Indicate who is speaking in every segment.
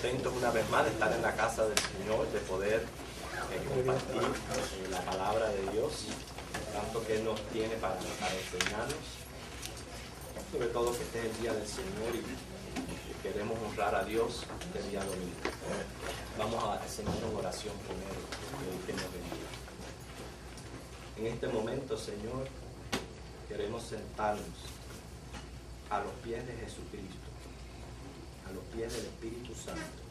Speaker 1: contentos una vez más de estar en la casa del Señor, de poder compartir la palabra de Dios, tanto que Él nos tiene para enseñarnos, sobre todo que este es el día del Señor y queremos honrar a Dios este día domingo. Vamos a hacer una oración primero y que nos bendiga. En este momento, Señor, queremos sentarnos a los pies de Jesucristo, a los pies del Espíritu Santo.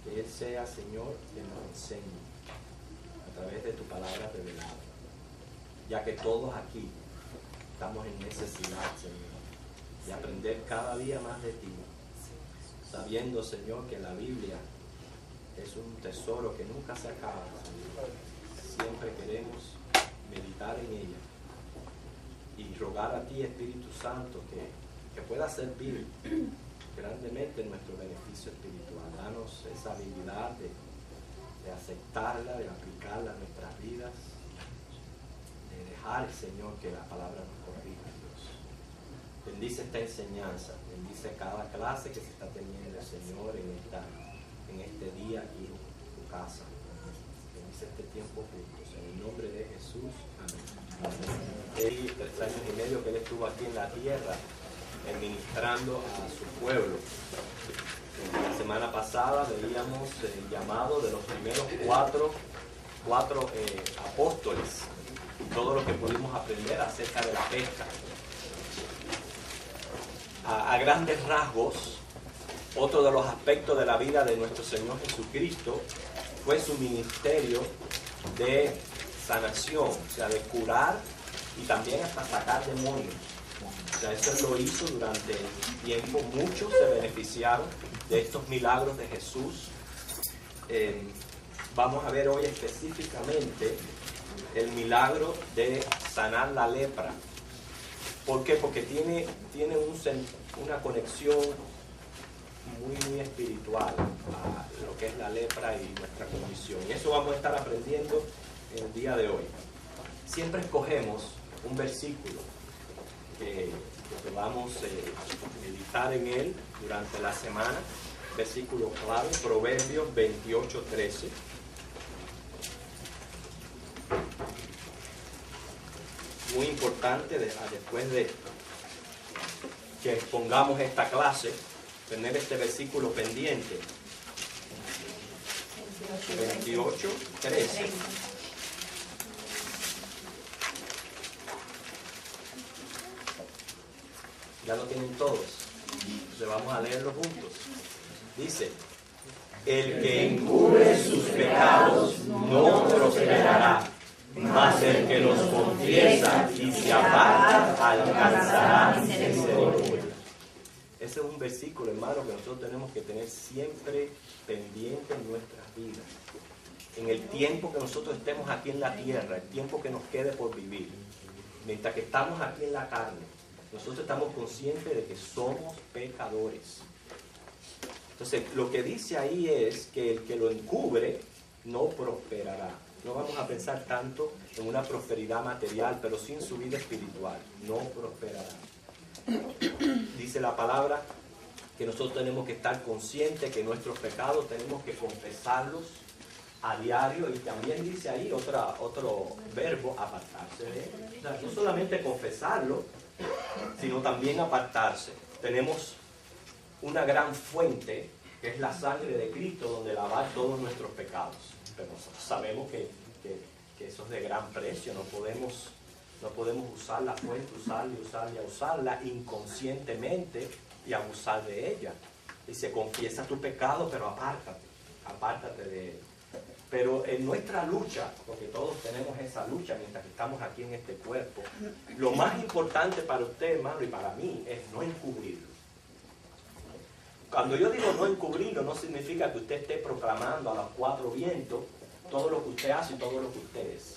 Speaker 1: Que Él sea, Señor, que nos enseñe a través de tu palabra revelada, ya que todos aquí estamos en necesidad, Señor, de aprender cada día más de ti, sabiendo, Señor, que la Biblia es un tesoro que nunca se acaba, Señor. Siempre queremos meditar en ella y rogar a ti, Espíritu Santo, que pueda servir grandemente en nuestro beneficio espiritual. Danos esa habilidad de aceptarla, de aplicarla a nuestras vidas, de dejar, Señor, que la palabra nos corrija, Dios. Bendice esta enseñanza, bendice cada clase que se está teniendo, Señor, en este día aquí en tu casa. Bendice este tiempo juntos, en el nombre de Jesús. Amén. 3 años y medio que Él estuvo aquí en la tierra, ministrando a su pueblo. La semana pasada veíamos el llamado de los primeros cuatro apóstoles, todo lo que pudimos aprender acerca de la pesca. A grandes rasgos, otro de los aspectos de la vida de nuestro Señor Jesucristo fue su ministerio de sanación, o sea, de curar y también hasta sacar demonios. O sea, eso lo hizo durante el tiempo. Muchos se beneficiaron de estos milagros de Jesús. Vamos a ver hoy específicamente el milagro de sanar la lepra. ¿Por qué? Porque tiene una conexión muy espiritual a lo que es la lepra y nuestra condición. Y eso vamos a estar aprendiendo en el día de hoy. Siempre escogemos un versículo que vamos a meditar en él durante la semana. Versículo clave, Proverbios 28:13. Muy importante después de que expongamos esta clase, tener este versículo pendiente. 28:13. Ya lo tienen todos. Entonces vamos a leerlo juntos. Dice: el que encubre sus pecados no prosperará, mas el que los confiesa y se aparta alcanzará misericordia. Ese es un versículo, hermano, que nosotros tenemos que tener siempre pendiente en nuestras vidas. En el tiempo que nosotros estemos aquí en la tierra, el tiempo que nos quede por vivir, mientras que estamos aquí en la carne, nosotros estamos conscientes de que somos pecadores. Entonces, lo que dice ahí es que el que lo encubre no prosperará. No vamos a pensar tanto en una prosperidad material, pero sí en su vida espiritual. No prosperará. Dice la palabra que nosotros tenemos que estar conscientes que nuestros pecados tenemos que confesarlos a diario, y también dice ahí otro verbo, apartarse de él. O sea, no solamente confesarlo, sino también apartarse. Tenemos una gran fuente que es la sangre de Cristo, donde lavar todos nuestros pecados. Pero nosotros sabemos que eso es de gran precio. No podemos usar la fuente, usarla inconscientemente y abusar de ella. Dice: confiesa tu pecado, pero apártate de él. Pero en nuestra lucha, porque todos tenemos esa lucha mientras que estamos aquí en este cuerpo, lo más importante para usted, hermano, y para mí, es no encubrirlo. Cuando yo digo no encubrirlo, no significa que usted esté proclamando a los 4 vientos todo lo que usted hace y todo lo que usted es.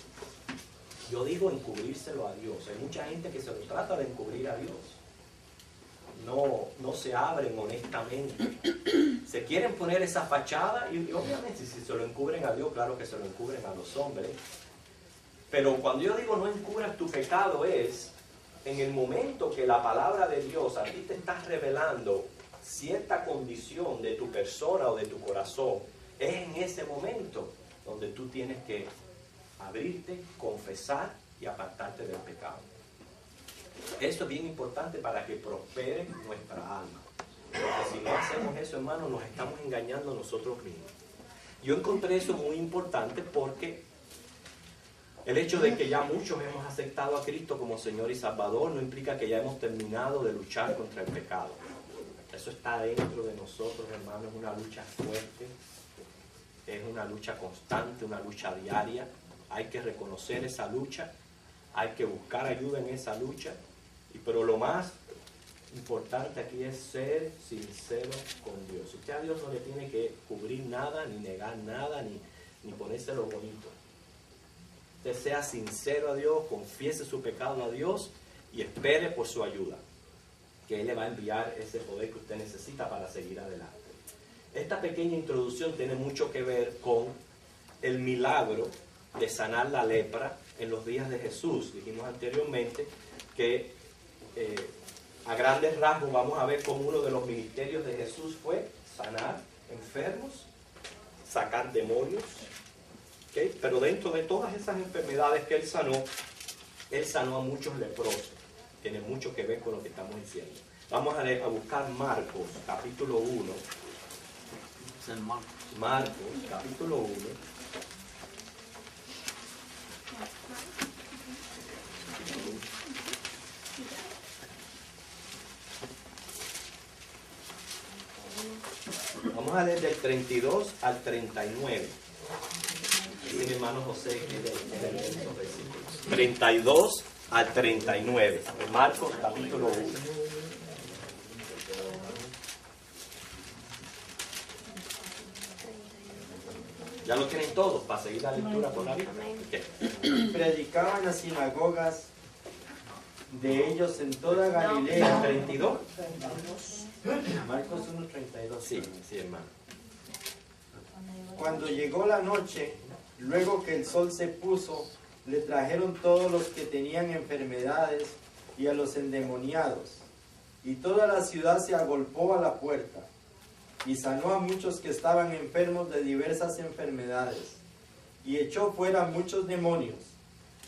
Speaker 1: Yo digo encubrírselo a Dios. Hay mucha gente que se lo trata de encubrir a Dios. No se abren honestamente. Se quieren poner esa fachada y obviamente si se lo encubren a Dios, claro que se lo encubren a los hombres. Pero cuando yo digo no encubras tu pecado, es en el momento que la palabra de Dios a ti te está revelando cierta condición de tu persona o de tu corazón, es en ese momento donde tú tienes que abrirte, confesar y apartarte del pecado. Eso es bien importante para que prospere nuestra alma. Porque si no hacemos eso, hermanos, nos estamos engañando nosotros mismos. Yo encontré eso muy importante porque el hecho de que ya muchos hemos aceptado a Cristo como Señor y Salvador no implica que ya hemos terminado de luchar contra el pecado. Eso está dentro de nosotros, hermanos, es una lucha fuerte, es una lucha constante, una lucha diaria. Hay que reconocer esa lucha, hay que buscar ayuda en esa lucha, pero lo más importante aquí es ser sincero con Dios. Usted a Dios no le tiene que cubrir nada, ni negar nada, ni ponerse lo bonito. Usted sea sincero a Dios, confiese su pecado a Dios y espere por su ayuda, que Él le va a enviar ese poder que usted necesita para seguir adelante. Esta pequeña introducción tiene mucho que ver con el milagro de sanar la lepra en los días de Jesús. Dijimos anteriormente que a grandes rasgos vamos a ver cómo uno de los ministerios de Jesús fue sanar enfermos, sacar demonios. ¿Okay? Pero dentro de todas esas enfermedades que Él sanó a muchos leprosos. Tiene mucho que ver con lo que estamos diciendo. Vamos a buscar Marcos, capítulo 1. Marcos, capítulo 1. Vamos a leer del 32 al 39. Mi hermano José, que es el 32 al 39. Marcos, capítulo 1. ¿Ya lo tienen todos para seguir la lectura por la Biblia? Okay.
Speaker 2: Predicaban en las sinagogas de ellos en toda Galilea.
Speaker 1: 32.
Speaker 2: Marcos 1:32.
Speaker 1: Sí, hermano.
Speaker 2: Cuando llegó la noche, luego que el sol se puso, le trajeron todos los que tenían enfermedades y a los endemoniados. Y toda la ciudad se agolpó a la puerta. Y sanó a muchos que estaban enfermos de diversas enfermedades. Y echó fuera muchos demonios.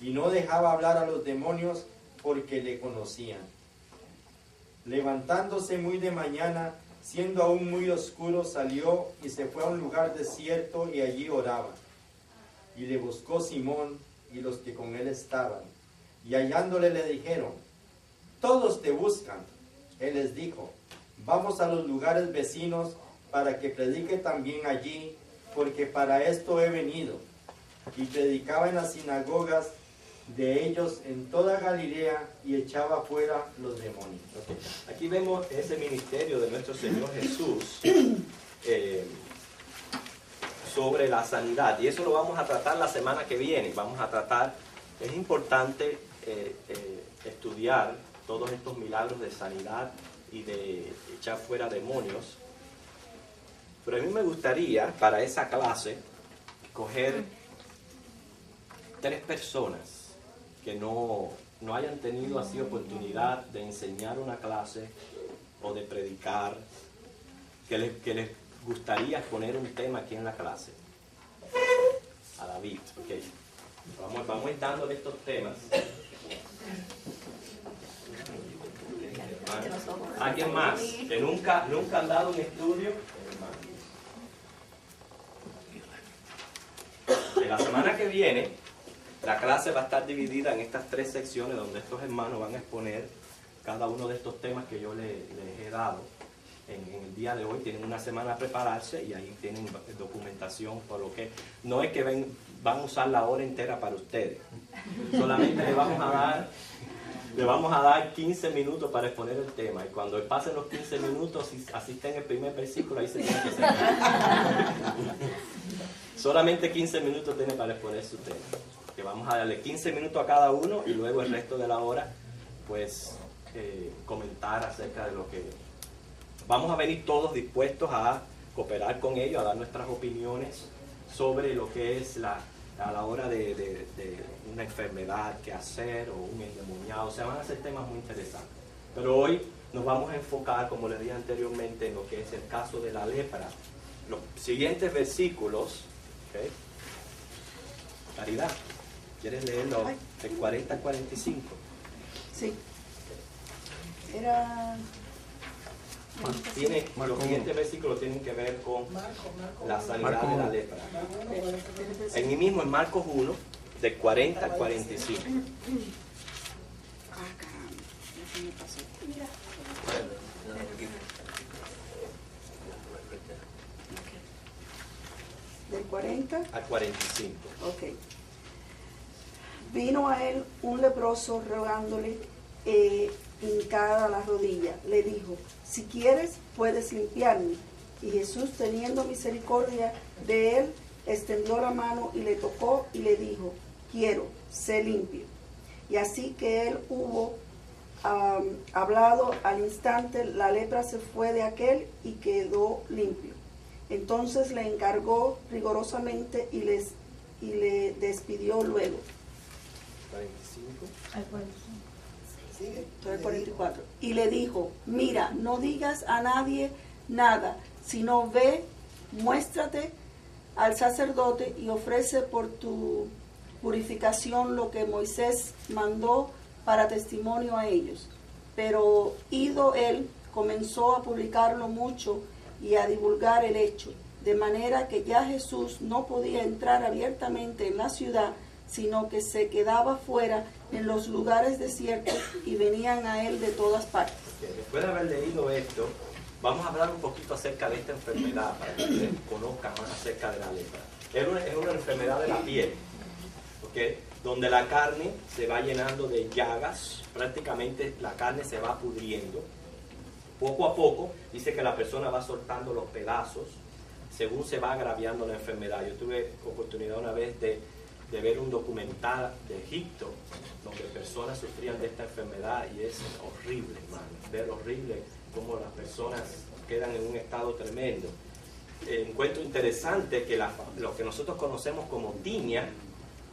Speaker 2: Y no dejaba hablar a los demonios porque le conocían. Levantándose muy de mañana, siendo aún muy oscuro, salió y se fue a un lugar desierto y allí oraba. Y le buscó Simón y los que con él estaban. Y hallándole le dijeron: todos te buscan. Él les dijo: vamos a los lugares vecinos para que predique también allí, porque para esto he venido. Y predicaba en las sinagogas de ellos en toda Galilea y echaba fuera los demonios.
Speaker 1: Okay. Aquí vemos ese ministerio de nuestro Señor Jesús sobre la sanidad, y eso lo vamos a tratar la semana que viene. Vamos a tratar, es importante estudiar todos estos milagros de sanidad y de echar fuera demonios, pero a mí me gustaría para esa clase coger 3 personas que no hayan tenido así oportunidad de enseñar una clase o de predicar, que les gustaría poner un tema aquí en la clase. A David, ok. Vamos a ir dándole estos temas. ¿Alguien más que nunca han dado un estudio? En la semana que viene, la clase va a estar dividida en estas 3 secciones donde estos hermanos van a exponer cada uno de estos temas que yo les he dado en el día de hoy. Tienen una semana a prepararse y ahí tienen documentación, por lo que no es que van a usar la hora entera para ustedes. Solamente le vamos a dar 15 minutos para exponer el tema, y cuando pasen los 15 minutos, si asisten el primer versículo, ahí se tiene que sentar. Solamente 15 minutos tiene para exponer su tema. Que vamos a darle 15 minutos a cada uno y luego el resto de la hora, pues, comentar acerca de lo que... Vamos a venir todos dispuestos a cooperar con ellos, a dar nuestras opiniones sobre lo que es a la hora de una enfermedad, qué hacer, o un endemoniado. O sea, van a ser temas muy interesantes. Pero hoy nos vamos a enfocar, como les dije anteriormente, en lo que es el caso de la lepra. Los siguientes versículos, ¿okay? Caridad, ¿quieres leerlo? De 40 a 45.
Speaker 3: Sí. Era...
Speaker 1: Los siguientes versículos tienen que ver con la sanidad de la lepra. En mí mismo en Marcos 1, de 40 a 45.
Speaker 3: Ah, caramba, ya se me pasó. Mira. Del 40
Speaker 1: A 45.
Speaker 3: Ok. Vino a él un leproso rogándole, hincada la rodilla. Le dijo, si quieres, puedes limpiarme. Y Jesús, teniendo misericordia de él, extendió la mano y le tocó y le dijo, quiero, sé limpio. Y así que él hubo hablado, al instante la lepra se fue de aquel y quedó limpio. Entonces le encargó rigorosamente y le despidió luego.
Speaker 1: 45.
Speaker 3: Entonces, 44. Y le dijo, mira, no digas a nadie nada, sino ve, muéstrate al sacerdote y ofrece por tu purificación lo que Moisés mandó para testimonio a ellos. Pero ido él, comenzó a publicarlo mucho y a divulgar el hecho, de manera que ya Jesús no podía entrar abiertamente en la ciudad, sino que se quedaba fuera en los lugares desiertos y venían a él de todas partes.
Speaker 1: Después de haber leído esto, vamos a hablar un poquito acerca de esta enfermedad para que ustedes conozcan más acerca de la lepra. Es una enfermedad de la piel, ¿okay? Donde la carne se va llenando de llagas, prácticamente la carne se va pudriendo. Poco a poco, dice que la persona va soltando los pedazos según se va agraviando la enfermedad. Yo tuve oportunidad una vez de ver un documental de Egipto donde personas sufrían de esta enfermedad y es horrible, hermano, ver horrible cómo las personas quedan en un estado tremendo. Encuentro interesante que lo que nosotros conocemos como tiña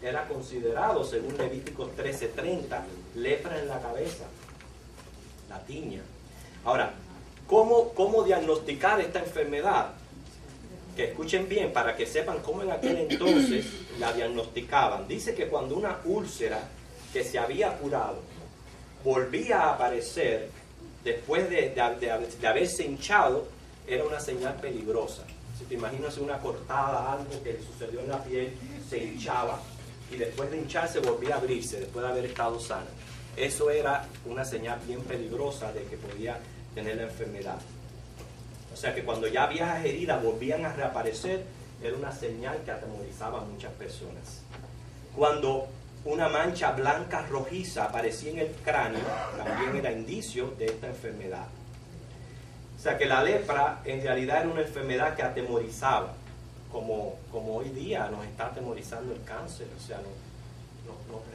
Speaker 1: era considerado, según Levíticos 13:30, lepra en la cabeza, la tiña. Ahora, ¿cómo diagnosticar esta enfermedad? Que escuchen bien para que sepan cómo en aquel entonces la diagnosticaban. Dice que cuando una úlcera que se había curado volvía a aparecer después de haberse hinchado, era una señal peligrosa. Si te imaginas una cortada, algo que sucedió en la piel, se hinchaba y después de hincharse volvía a abrirse después de haber estado sana. Eso era una señal bien peligrosa de que podía tener la enfermedad. O sea que cuando ya viejas heridas volvían a reaparecer, era una señal que atemorizaba a muchas personas. Cuando una mancha blanca rojiza aparecía en el cráneo, también era indicio de esta enfermedad. O sea que la lepra en realidad era una enfermedad que atemorizaba, como hoy día nos está atemorizando el cáncer. O sea,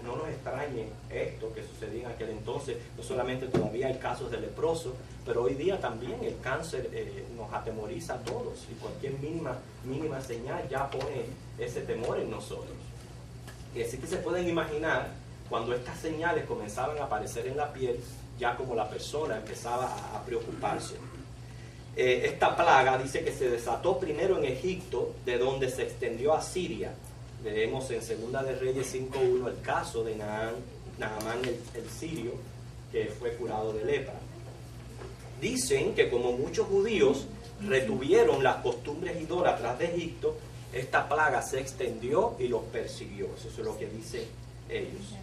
Speaker 1: no nos extrañe esto que sucedía en aquel entonces. No solamente todavía hay casos de leprosos, pero hoy día también el cáncer nos atemoriza a todos, y cualquier mínima señal ya pone ese temor en nosotros. Y así que se pueden imaginar cuando estas señales comenzaban a aparecer en la piel, ya como la persona empezaba a preocuparse. Esta plaga dice que se desató primero en Egipto, de donde se extendió a Siria. Leemos en 2 de Reyes 5:1 el caso de Naamán el sirio, que fue curado de lepra. Dicen que como muchos judíos retuvieron las costumbres idólatras de Egipto, esta plaga se extendió y los persiguió. Eso es lo que dicen ellos.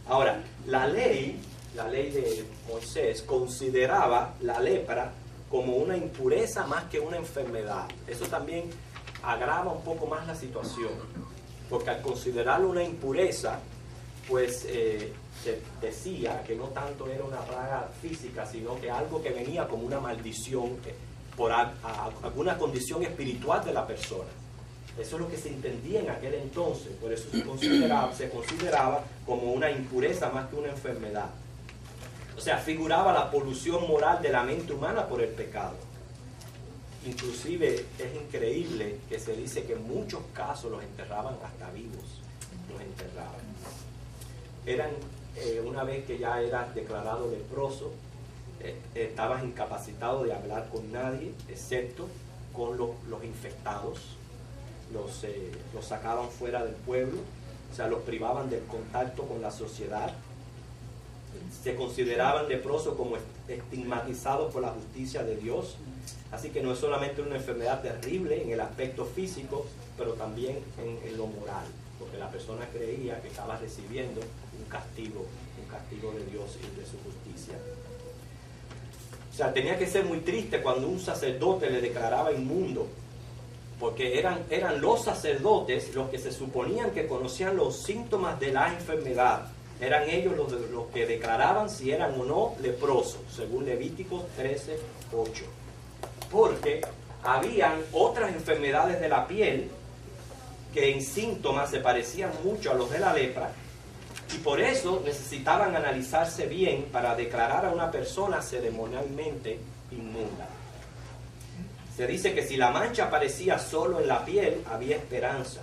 Speaker 1: Ahora, la ley de Moisés consideraba la lepra como una impureza más que una enfermedad. Eso también agrava un poco más la situación, porque al considerarlo una impureza, pues se decía que no tanto era una plaga física, sino que algo que venía como una maldición por alguna condición espiritual de la persona. Eso es lo que se entendía en aquel entonces, por eso se consideraba como una impureza más que una enfermedad. O sea, figuraba la polución moral de la mente humana por el pecado. Inclusive es increíble que se dice que en muchos casos los enterraban hasta vivos, los enterraban. Una vez que ya era declarado leproso, estabas incapacitado de hablar con nadie, excepto con los infectados. Los sacaban fuera del pueblo, o sea, los privaban del contacto con la sociedad. Se consideraban leprosos como estigmatizados por la justicia de Dios. Así que no es solamente una enfermedad terrible en el aspecto físico, pero también en lo moral, porque la persona creía que estaba recibiendo un castigo de Dios y de su justicia. O sea, tenía que ser muy triste cuando un sacerdote le declaraba inmundo, porque eran los sacerdotes los que se suponían que conocían los síntomas de la enfermedad. Eran ellos los que declaraban si eran o no leprosos, según Levíticos 13:8. Porque habían otras enfermedades de la piel que en síntomas se parecían mucho a los de la lepra, y por eso necesitaban analizarse bien para declarar a una persona ceremonialmente inmunda. Se dice que si la mancha aparecía solo en la piel, había esperanza.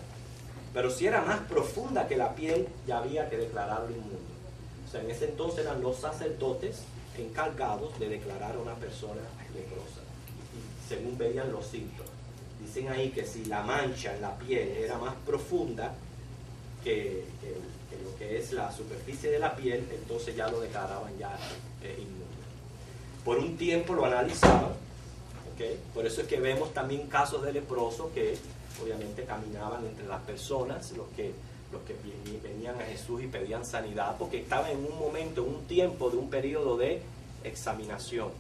Speaker 1: Pero si era más profunda que la piel, ya había que declararlo inmundo. O sea, en ese entonces eran los sacerdotes encargados de declarar a una persona leprosa, según veían los síntomas. Dicen ahí que si la mancha en la piel era más profunda que lo que es la superficie de la piel, entonces ya lo declaraban ya inmundo. Por un tiempo lo analizaban, ¿okay? Por eso es que vemos también casos de leprosos que obviamente caminaban entre las personas, los que venían a Jesús y pedían sanidad, porque estaban en un momento, en un tiempo de un periodo de examinación.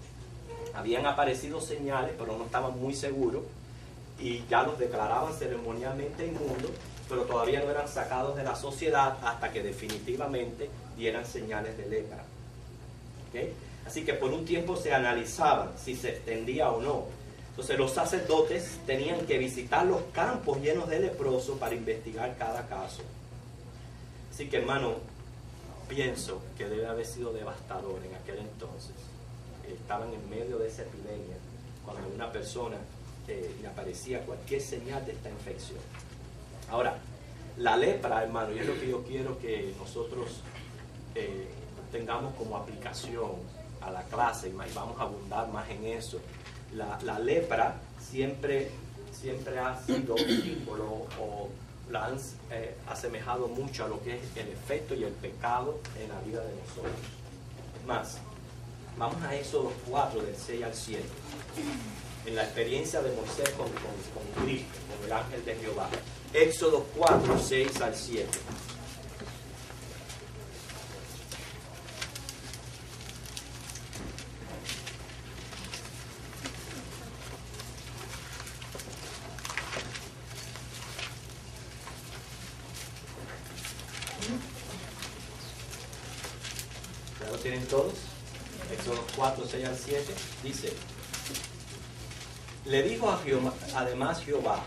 Speaker 1: Habían aparecido señales, pero no estaban muy seguros, y ya los declaraban ceremonialmente inmundos, pero todavía no eran sacados de la sociedad hasta que definitivamente dieran señales de lepra. ¿Okay? Así que por un tiempo se analizaban si se extendía o no. Entonces los sacerdotes tenían que visitar los campos llenos de leprosos para investigar cada caso. Así que, hermano, pienso que debe haber sido devastador en aquel entonces. Estaban en medio de esa epidemia, cuando a una persona le aparecía cualquier señal de esta infección. Ahora, la lepra, hermano, y es lo que yo quiero que nosotros tengamos como aplicación a la clase, y vamos a abundar más en eso. La lepra siempre ha sido un símbolo, o la han asemejado mucho a lo que es el efecto y el pecado en la vida de nosotros. Es más, vamos a Éxodo 4, del 6 al 7. En la experiencia de Moisés con Cristo, con el ángel de Jehová. Éxodo 4, 6 al 7. ¿Ya lo tienen todos? Éxodo 4, 6 al 7. Dice: le dijo a Jehová, además Jehová,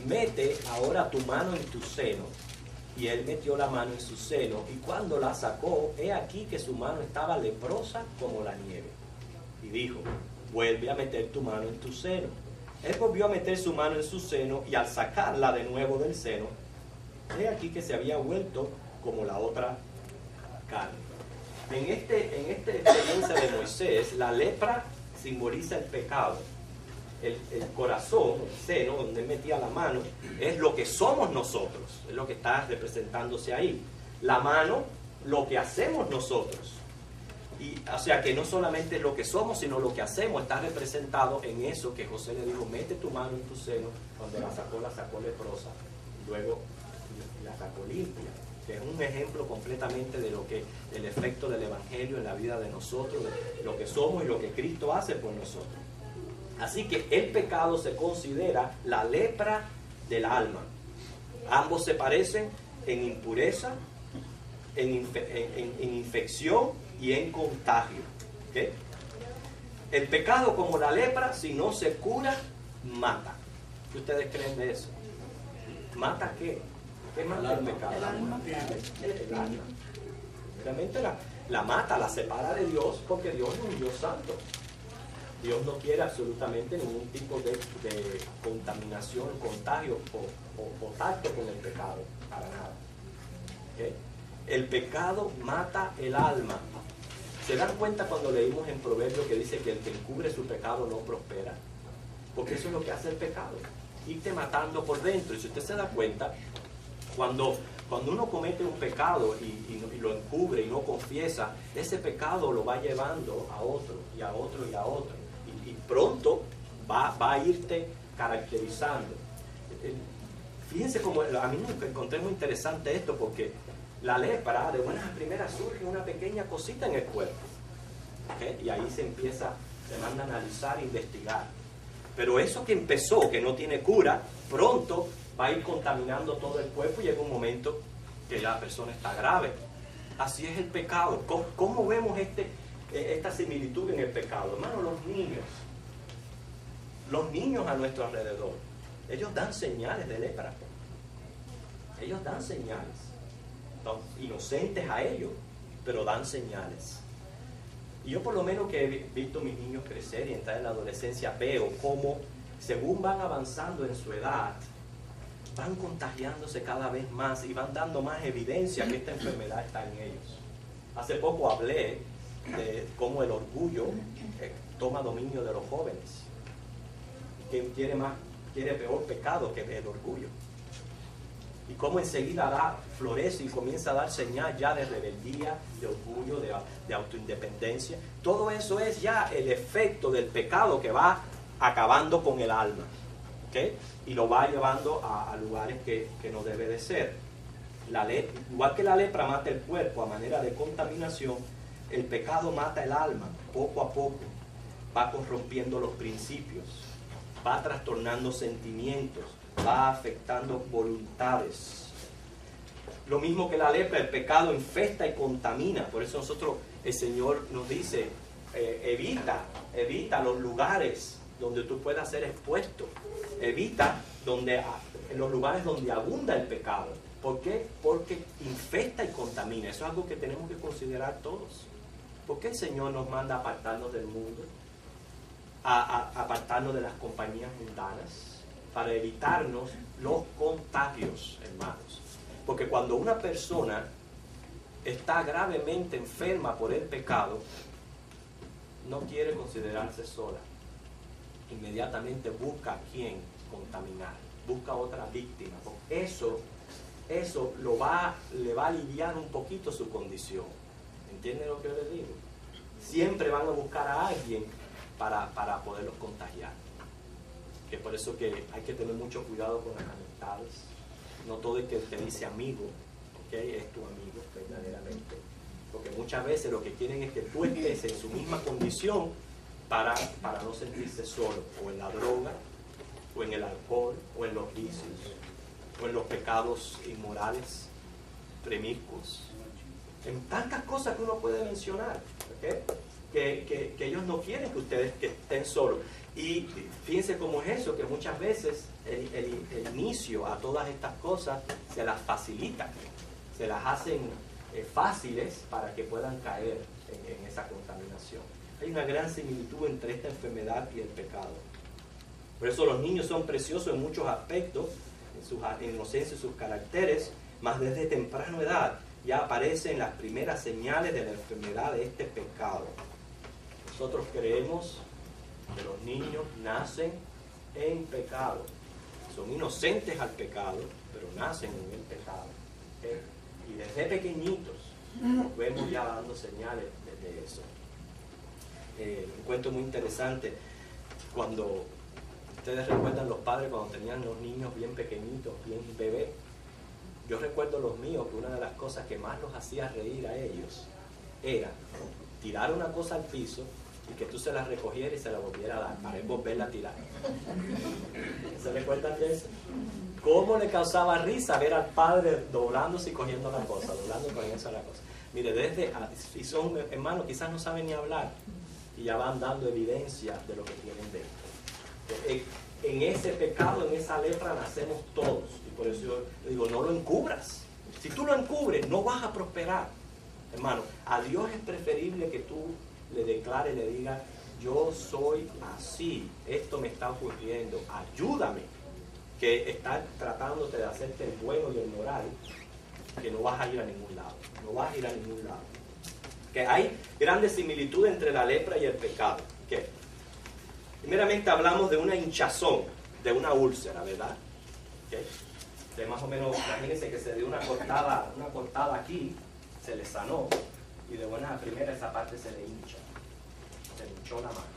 Speaker 1: mete ahora tu mano en tu seno. Y él metió la mano en su seno, y cuando la sacó, he aquí que su mano estaba leprosa como la nieve. Y dijo: vuelve a meter tu mano en tu seno. Él volvió a meter su mano en su seno, y al sacarla de nuevo del seno, he aquí que se había vuelto como la otra carne. En esta experiencia de Moisés, la lepra simboliza el pecado. El corazón, el seno, donde metía la mano, es lo que somos nosotros, es lo que está representándose ahí. La mano, lo que hacemos nosotros. Y, o sea que no solamente lo que somos, sino lo que hacemos está representado en eso que José le dijo: mete tu mano en tu seno. Cuando la sacó leprosa, luego la sacó limpia, que es un ejemplo completamente de lo que el efecto del evangelio en la vida de nosotros, de lo que somos y lo que Cristo hace por nosotros. Así que el pecado se considera la lepra del alma. Ambos se parecen en impureza, en infección y en contagio. ¿Okay? El pecado, como la lepra, si no se cura, mata. ¿Qué ustedes creen de eso? ¿Mata qué? ¿Qué mata el pecado? El alma. El alma. Realmente la mata, la separa de Dios, porque Dios es un Dios santo. Dios no quiere absolutamente ningún tipo de contaminación, contagio o tacto con el pecado, para nada. ¿Okay? El pecado mata el alma. ¿Se dan cuenta cuando leímos en Proverbios que dice que el que encubre su pecado no prospera? Porque eso es lo que hace el pecado, irte matando por dentro. Y si usted se da cuenta, cuando uno comete un pecado y lo encubre y no confiesa, ese pecado lo va llevando a otro y a otro y a otro. Y pronto va a irte caracterizando. Fíjense cómo a mí me encontré muy interesante esto, porque la lepra de buenas a primeras surge una pequeña cosita en el cuerpo, ¿okay? Y ahí se manda a analizar e investigar. Pero eso que empezó, que no tiene cura, pronto va a ir contaminando todo el cuerpo y llega un momento que ya la persona está grave. Así es el pecado. ¿Cómo vemos esta similitud en el pecado? Hermano, los niños a nuestro alrededor, ellos dan señales de lepra. Ellos dan señales. No, inocentes a ellos, pero dan señales. Y yo, por lo menos que he visto a mis niños crecer y entrar en la adolescencia, veo cómo según van avanzando en su edad, van contagiándose cada vez más y van dando más evidencia que esta enfermedad está en ellos. Hace poco hablé de cómo el orgullo toma dominio de los jóvenes. Que quiere peor pecado que el orgullo. Y cómo enseguida florece y comienza a dar señal ya de rebeldía, de orgullo, de autoindependencia. Todo eso es ya el efecto del pecado que va acabando con el alma, ¿okay? Y lo va llevando a lugares que no debe de ser. Igual que la lepra mata el cuerpo a manera de contaminación, el pecado mata el alma poco a poco. Va corrompiendo los principios, va trastornando sentimientos, va afectando voluntades. Lo mismo que la lepra, el pecado infesta y contamina. Por eso el Señor nos dice, evita los lugares donde tú puedas ser expuesto. Evita en los lugares donde abunda el pecado. ¿Por qué? Porque infesta y contamina. Eso es algo que tenemos que considerar todos. ¿Por qué el Señor nos manda a apartarnos del mundo? A apartarnos de las compañías mundanas, para evitarnos los contagios, hermanos. Porque cuando una persona está gravemente enferma por el pecado, no quiere considerarse sola. Inmediatamente busca a quien contaminar, busca otra víctima. Eso le va a aliviar un poquito su condición. ¿Entienden lo que yo les digo? Siempre van a buscar a alguien para poderlos contagiar. Que por eso que hay que tener mucho cuidado con las amistades. No todo el que te dice amigo, ¿okay?, es tu amigo verdaderamente. Porque muchas veces lo que quieren es que tú estés en su misma condición para no sentirse solo, o en la droga, o en el alcohol, o en los vicios, o en los pecados inmorales, promiscuos, en tantas cosas que uno puede mencionar, ¿okay?, que ellos no quieren que ustedes estén solos. Y fíjense cómo es eso, que muchas veces el inicio a todas estas cosas se las facilitan, se las hacen fáciles para que puedan caer en esa contaminación. Hay una gran similitud entre esta enfermedad y el pecado. Por eso los niños son preciosos en muchos aspectos, en su inocencia y sus caracteres, mas desde temprana edad ya aparecen las primeras señales de la enfermedad de este pecado. Nosotros creemos que los niños nacen en pecado. Son inocentes al pecado, pero nacen en el pecado. ¿Okay? Y desde pequeñitos nos vemos ya dando señales desde eso. Un cuento muy interesante, cuando ustedes recuerdan los padres cuando tenían los niños bien pequeñitos, bien bebés. Yo recuerdo los míos que una de las cosas que más los hacía reír a ellos era tirar una cosa al piso y que tú se la recogieras y se la volviera a dar para volverla a tirar. ¿Se recuerdan de eso? ¿Cómo le causaba risa ver al padre doblándose y cogiendo la cosa, doblando y cogiendo la cosa? Mire, si son hermanos, quizás no saben ni hablar y ya van dando evidencia de lo que tienen dentro. En ese pecado, en esa lepra nacemos todos. Y por eso yo digo, no lo encubras. Si tú lo encubres, no vas a prosperar. Hermano, a Dios es preferible que tú le declares, le digas, yo soy así, esto me está ocurriendo, ayúdame. Que estar tratándote de hacerte el bueno y el moral, que no vas a ir a ningún lado. No vas a ir a ningún lado. Que hay grandes similitudes entre la lepra y el pecado. ¿Qué? Primeramente hablamos de una hinchazón, de una úlcera, ¿verdad? ¿Okay? De más o menos, imagínense que se dio una cortada aquí, se le sanó, y de buena a primera esa parte se le hincha, se le hinchó la mano.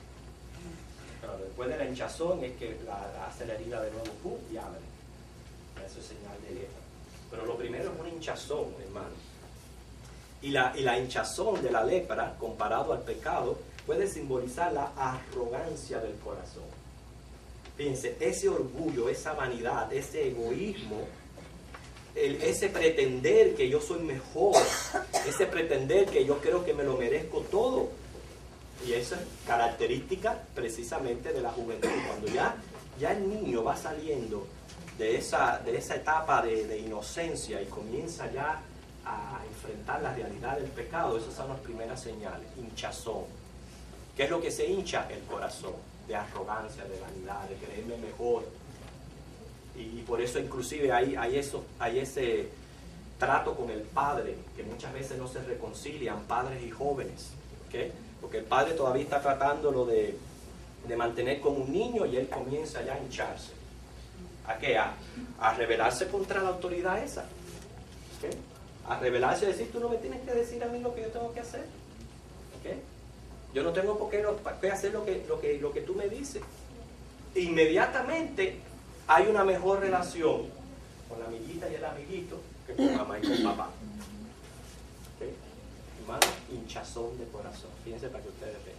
Speaker 1: Pero después de la hinchazón es que hace la herida de nuevo, ¡pum!, y abre. Eso es señal de lepra. Pero lo primero es una hinchazón, hermano. Y la hinchazón de la lepra, comparado al pecado, puede simbolizar la arrogancia del corazón. Fíjense, ese orgullo, esa vanidad, ese egoísmo, ese pretender que yo soy mejor, ese pretender que yo creo que me lo merezco todo. Y esa es característica precisamente de la juventud. Cuando ya el niño va saliendo de esa etapa de inocencia y comienza ya a enfrentar la realidad del pecado, esas son las primeras señales. Hinchazón. ¿Qué es lo que se hincha? El corazón, de arrogancia, de vanidad, de creerme mejor. Y por eso inclusive hay ese trato con el padre, que muchas veces no se reconcilian, padres y jóvenes, ¿okay? Porque el padre todavía está tratándolo de mantener como un niño y él comienza ya a hincharse. ¿A qué? A rebelarse contra la autoridad esa. ¿Okay? A rebelarse y decir, tú no me tienes que decir a mí lo que yo tengo que hacer. ¿Okay? Yo no tengo por qué hacer lo que tú me dices. Inmediatamente hay una mejor relación con la amiguita y el amiguito que con mamá y con papá. ¿Okay? Hermano, hinchazón de corazón. Fíjense para que ustedes vean.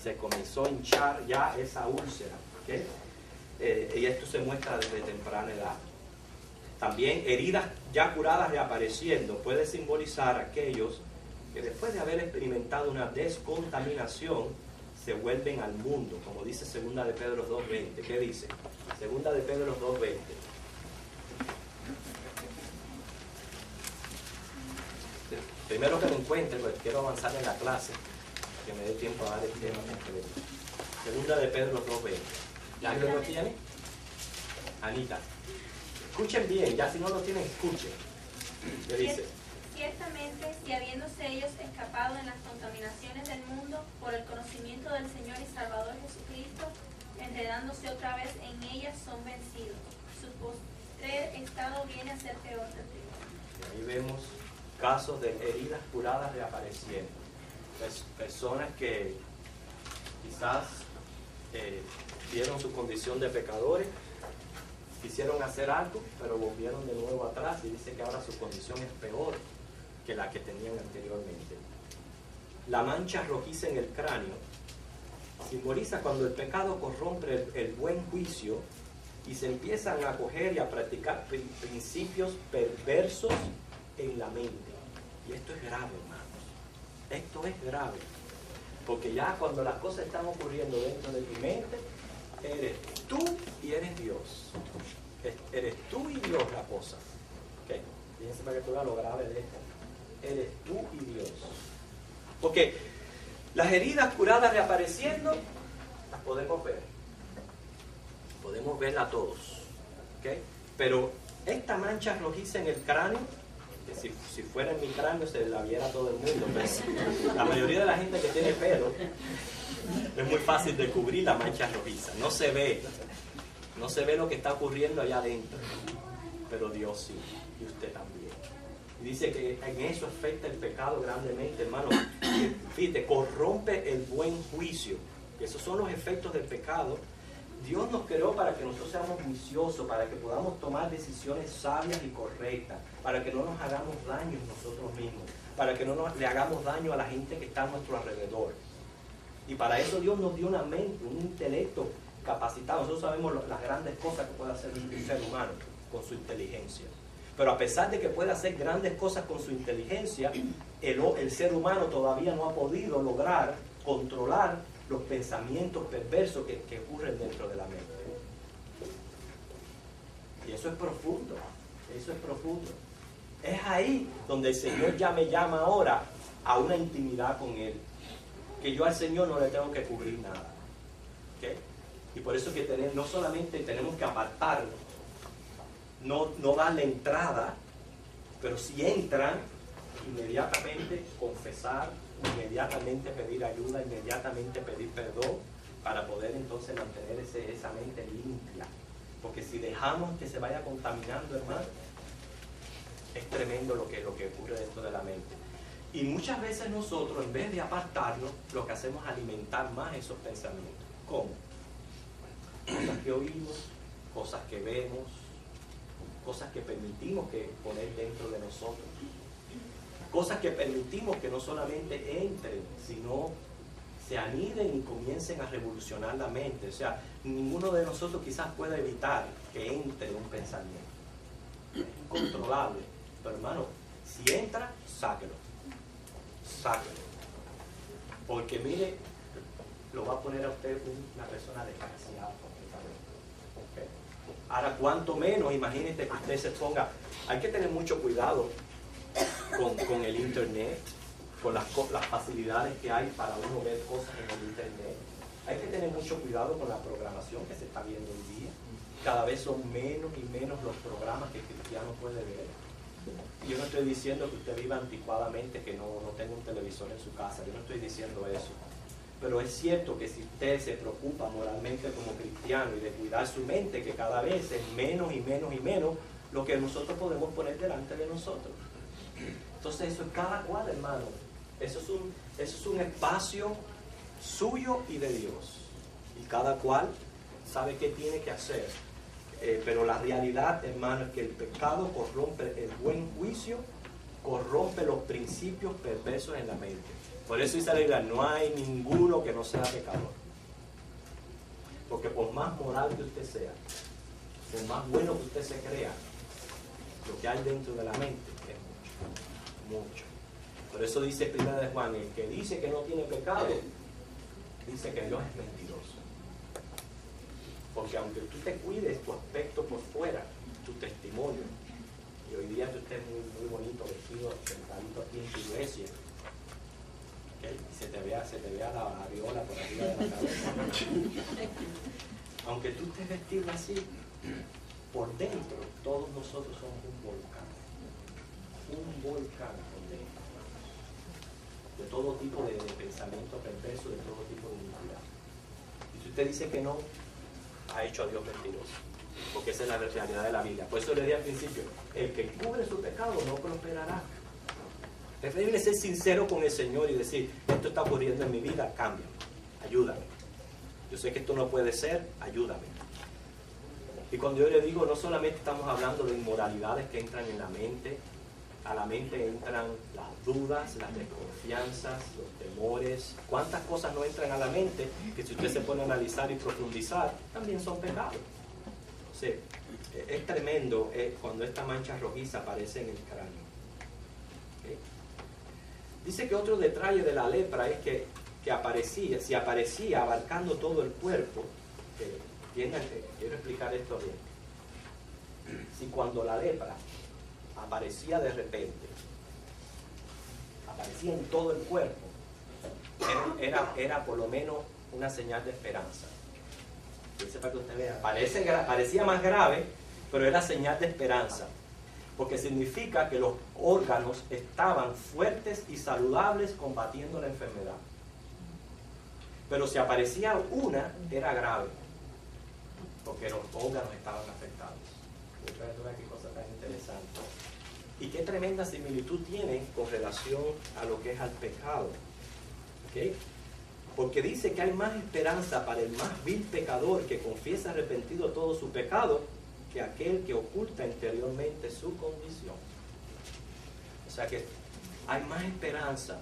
Speaker 1: Se comenzó a hinchar ya esa úlcera. ¿Okay? Y esto se muestra desde temprana edad. También heridas ya curadas reapareciendo puede simbolizar a aquellos que después de haber experimentado una descontaminación se vuelven al mundo, como dice 2 de Pedro 2.20. ¿Qué dice? 2 de Pedro 2.20. Primero que me encuentre, pues quiero avanzar en la clase, que me dé tiempo a dar el tema completo. 2 de Pedro 2.20. ¿Ya lo tienen? Anita. Escuchen bien, ya si no lo tienen, escuchen. ¿Qué dice?
Speaker 4: Ciertamente, si habiéndose ellos escapado en las contaminaciones del mundo por el conocimiento del Señor y Salvador Jesucristo, enredándose otra vez en ellas, son vencidos. Su postrer estado viene a ser peor que el primero.
Speaker 1: Ahí vemos casos de heridas curadas reapareciendo. Personas que quizás vieron su condición de pecadores, quisieron hacer algo, pero volvieron de nuevo atrás y dice que ahora su condición es peor que la que tenían anteriormente. La mancha rojiza en el cráneo simboliza cuando el pecado corrompe el buen juicio y se empiezan a coger y a practicar principios perversos en la mente. Y esto es grave, hermanos. Esto es grave. Porque ya cuando las cosas están ocurriendo dentro de tu mente, eres tú y eres Dios. Eres tú y Dios la cosa. ¿Okay? Fíjense para que tú veas lo grave de esto. Eres tú y Dios. Porque las heridas curadas reapareciendo, las podemos ver. Podemos verlas todos. ¿Okay? Pero esta mancha rojiza en el cráneo, que si fuera en mi cráneo se la viera todo el mundo. Pues, la mayoría de la gente que tiene pelo, es muy fácil de cubrir la mancha rojiza. No se ve lo que está ocurriendo allá adentro. Pero Dios sí, y usted también. Y dice que en eso afecta el pecado grandemente, hermano. Fíjate, corrompe el buen juicio. Esos son los efectos del pecado. Dios nos creó para que nosotros seamos juiciosos, para que podamos tomar decisiones sabias y correctas, para que no nos hagamos daño nosotros mismos, para que no le hagamos daño a la gente que está a nuestro alrededor. Y para eso Dios nos dio una mente, un intelecto capacitado. Nosotros sabemos las grandes cosas que puede hacer un ser humano con su inteligencia. Pero a pesar de que puede hacer grandes cosas con su inteligencia, el ser humano todavía no ha podido lograr controlar los pensamientos perversos que ocurren dentro de la mente. Y eso es profundo. Eso es profundo. Es ahí donde el Señor ya me llama ahora a una intimidad con Él. Que yo al Señor no le tengo que cubrir nada. ¿Okay? Y por eso que no solamente tenemos que apartarnos, no darle entrada, pero si entran, inmediatamente confesar inmediatamente pedir ayuda, inmediatamente pedir perdón, para poder entonces mantener esa mente limpia. Porque si dejamos que se vaya contaminando, hermano, es tremendo lo que ocurre dentro de la mente. Y muchas veces nosotros, en vez de apartarnos, lo que hacemos es alimentar más esos pensamientos. ¿Cómo? Cosas que oímos, cosas que vemos, cosas que permitimos que poner dentro de nosotros. Cosas que permitimos que no solamente entren, sino se aniden y comiencen a revolucionar la mente. O sea, ninguno de nosotros quizás pueda evitar que entre un pensamiento. Es incontrolable. Pero hermano, si entra, sáquelo. Sáquelo. Porque mire, lo va a poner a usted una persona desgraciada completamente. ¿Okay? Ahora, cuanto menos, imagínate que usted se ponga. Hay que tener mucho cuidado con el internet, con las facilidades que hay para uno ver cosas en el internet. Hay que tener mucho cuidado con la programación que se está viendo hoy día. Cada vez son menos y menos los programas que el cristiano puede ver. Yo no estoy diciendo que usted viva anticuadamente, que no tenga un televisor en su casa. Yo no estoy diciendo eso. Pero es cierto que si usted se preocupa moralmente como cristiano y de cuidar su mente, que cada vez es menos y menos y menos lo que nosotros podemos poner delante de nosotros. Entonces eso es cada cual, hermano. Eso es un espacio suyo y de Dios. Y cada cual sabe qué tiene que hacer. Pero la realidad, hermano, es que el pecado corrompe el buen juicio, corrompe los principios perversos en la mente. Por eso dice la Biblia, no hay ninguno que no sea pecador. Porque por más moral que usted sea, por más bueno que usted se crea, lo que hay dentro de la mente es mucho, mucho. Por eso dice 1 de Juan, el que dice que no tiene pecado, dice que Dios es mentiroso. Porque aunque tú te cuides tu aspecto por fuera, tu testimonio, y hoy día tú estés muy, muy bonito vestido, sentadito aquí en tu iglesia, ¿okay? Y se te vea la areola por arriba de la cabeza. Aunque tú estés vestido así, por dentro todos nosotros somos un volcán por dentro, de todo tipo de pensamiento perverso, de todo tipo de iniquidad. Y si usted dice que no, ha hecho a Dios mentiroso, porque esa es la realidad de la Biblia. Por eso le dije al principio, el que cubre su pecado no prosperará. Es preferible ser sincero con el Señor y decir, esto está ocurriendo en mi vida, cámbiame, ayúdame. Yo sé que esto no puede ser, ayúdame. Y cuando yo le digo, no solamente estamos hablando de inmoralidades que entran en la mente, a la mente entran las dudas, las desconfianzas, los temores. ¿Cuántas cosas no entran a la mente que si usted se pone a analizar y profundizar, también son pecados? O sea, es tremendo cuando esta mancha rojiza aparece en el cráneo. ¿Okay? Dice que otro detalle de la lepra es que si aparecía abarcando todo el cuerpo, quiero explicar esto bien. Si cuando la lepra aparecía de repente, aparecía en todo el cuerpo, era por lo menos una señal de esperanza. Para que usted vea, parecía más grave, pero era señal de esperanza, porque significa que los órganos estaban fuertes y saludables combatiendo la enfermedad. Pero si aparecía una, era grave, porque los órganos estaban afectados. Qué cosa tan interesante. Y qué tremenda similitud tiene con relación a lo que es al pecado. ¿Okay? Porque dice que hay más esperanza para el más vil pecador que confiesa arrepentido todo su pecado que aquel que oculta interiormente su condición. O sea que hay más esperanza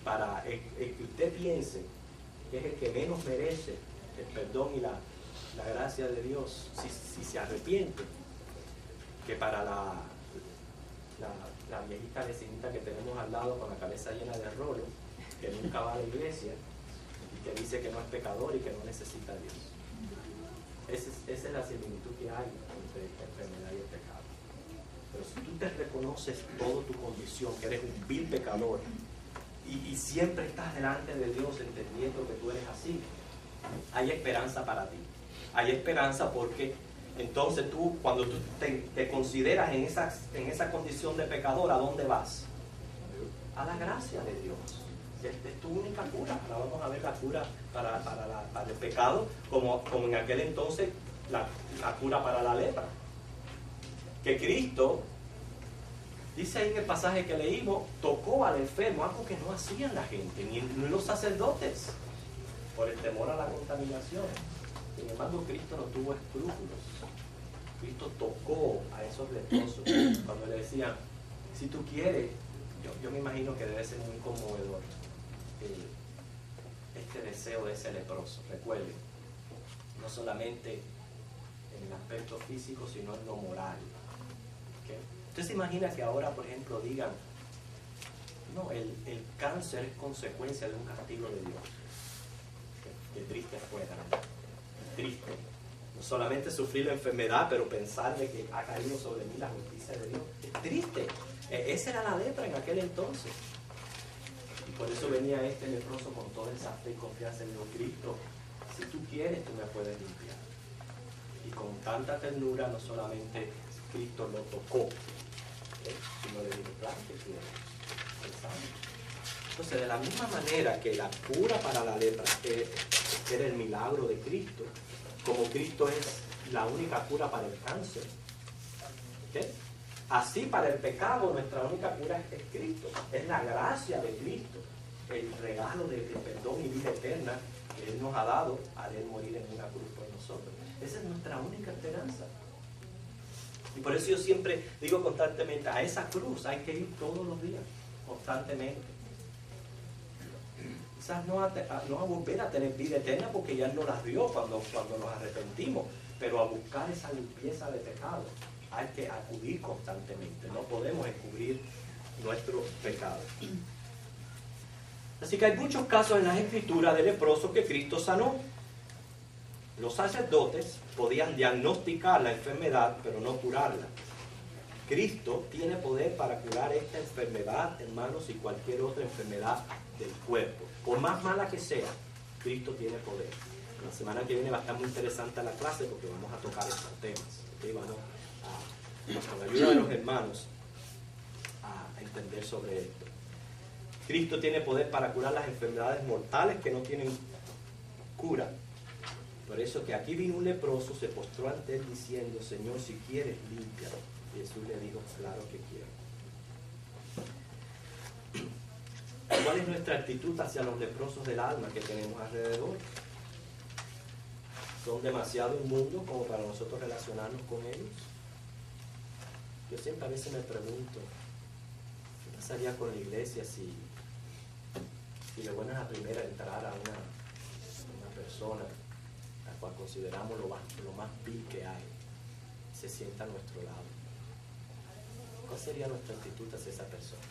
Speaker 1: para el que usted piense que es el que menos merece el perdón y la gracia de Dios si se arrepiente, que para la viejita vecinita que tenemos al lado con la cabeza llena de rolo, que nunca va a la iglesia y que dice que no es pecador y que no necesita a Dios. Esa es la similitud que hay entre esta enfermedad y el pecado. Pero si tú te reconoces toda tu condición, que eres un vil pecador, y siempre estás delante de Dios entendiendo que tú eres así, hay esperanza para ti. Hay esperanza porque entonces tú, cuando tú te consideras en esa condición de pecador, ¿a dónde vas? A la gracia de Dios. es tu única cura. Ahora vamos a ver la cura para el pecado, como en aquel entonces la cura para la lepra. Que Cristo, dice ahí en el pasaje que leímos, tocó al enfermo, algo que no hacían la gente, ni los sacerdotes, por el temor a la contaminación. Sin embargo, Cristo no tuvo escrúpulos. Cristo tocó a esos leprosos cuando le decían, si tú quieres, yo me imagino que debe ser muy conmovedor este deseo de ese leproso. Recuerden, no solamente en el aspecto físico, sino en lo moral. ¿Okay? Usted se imagina que ahora, por ejemplo, digan, no, el cáncer es consecuencia de un castigo de Dios. Qué triste fuera, ¿no? Triste. No solamente sufrir la enfermedad, pero pensar de que ha caído sobre mí la justicia de Dios. Es triste. Esa era la lepra en aquel entonces. Y por eso venía este leproso con toda esa fe y confianza en Dios. Cristo, si tú quieres, tú me puedes limpiar. Y con tanta ternura, no solamente Cristo lo tocó, sino le dijo, claro que quiero. Entonces, de la misma manera que la cura para la lepra era el milagro de Cristo, como Cristo es la única cura para el cáncer, ¿okay? Así para el pecado nuestra única cura es Cristo, es la gracia de Cristo, el regalo de perdón y vida eterna que Él nos ha dado al Él morir en una cruz por nosotros. Esa es nuestra única esperanza. Y por eso yo siempre digo constantemente, a esa cruz hay que ir todos los días, constantemente. Quizás no a volver a tener vida eterna porque ya nos las dio cuando nos arrepentimos, pero a buscar esa limpieza de pecado hay que acudir constantemente, no podemos encubrir nuestros pecados. Así que hay muchos casos en las Escrituras de leprosos que Cristo sanó. Los sacerdotes podían diagnosticar la enfermedad, pero no curarla. Cristo tiene poder para curar esta enfermedad, hermanos, y cualquier otra enfermedad del cuerpo. Por más mala que sea, Cristo tiene poder. La semana que viene va a estar muy interesante la clase porque vamos a tocar estos temas. ¿Okay? Vamos con la ayuda de los hermanos a entender sobre esto. Cristo tiene poder para curar las enfermedades mortales que no tienen cura. Por eso que aquí vino un leproso, se postró ante él diciendo, Señor, si quieres, límpialo. Y Jesús le dijo, claro que quiero. ¿Cuál es nuestra actitud hacia los leprosos del alma que tenemos alrededor? ¿Son demasiado inmundos como para nosotros relacionarnos con ellos? Yo siempre a veces me pregunto, ¿qué pasaría con la iglesia si de buenas a primera entrar a una persona a cual consideramos lo más vil que hay, se sienta a nuestro lado? ¿Cuál sería nuestra actitud hacia esa persona?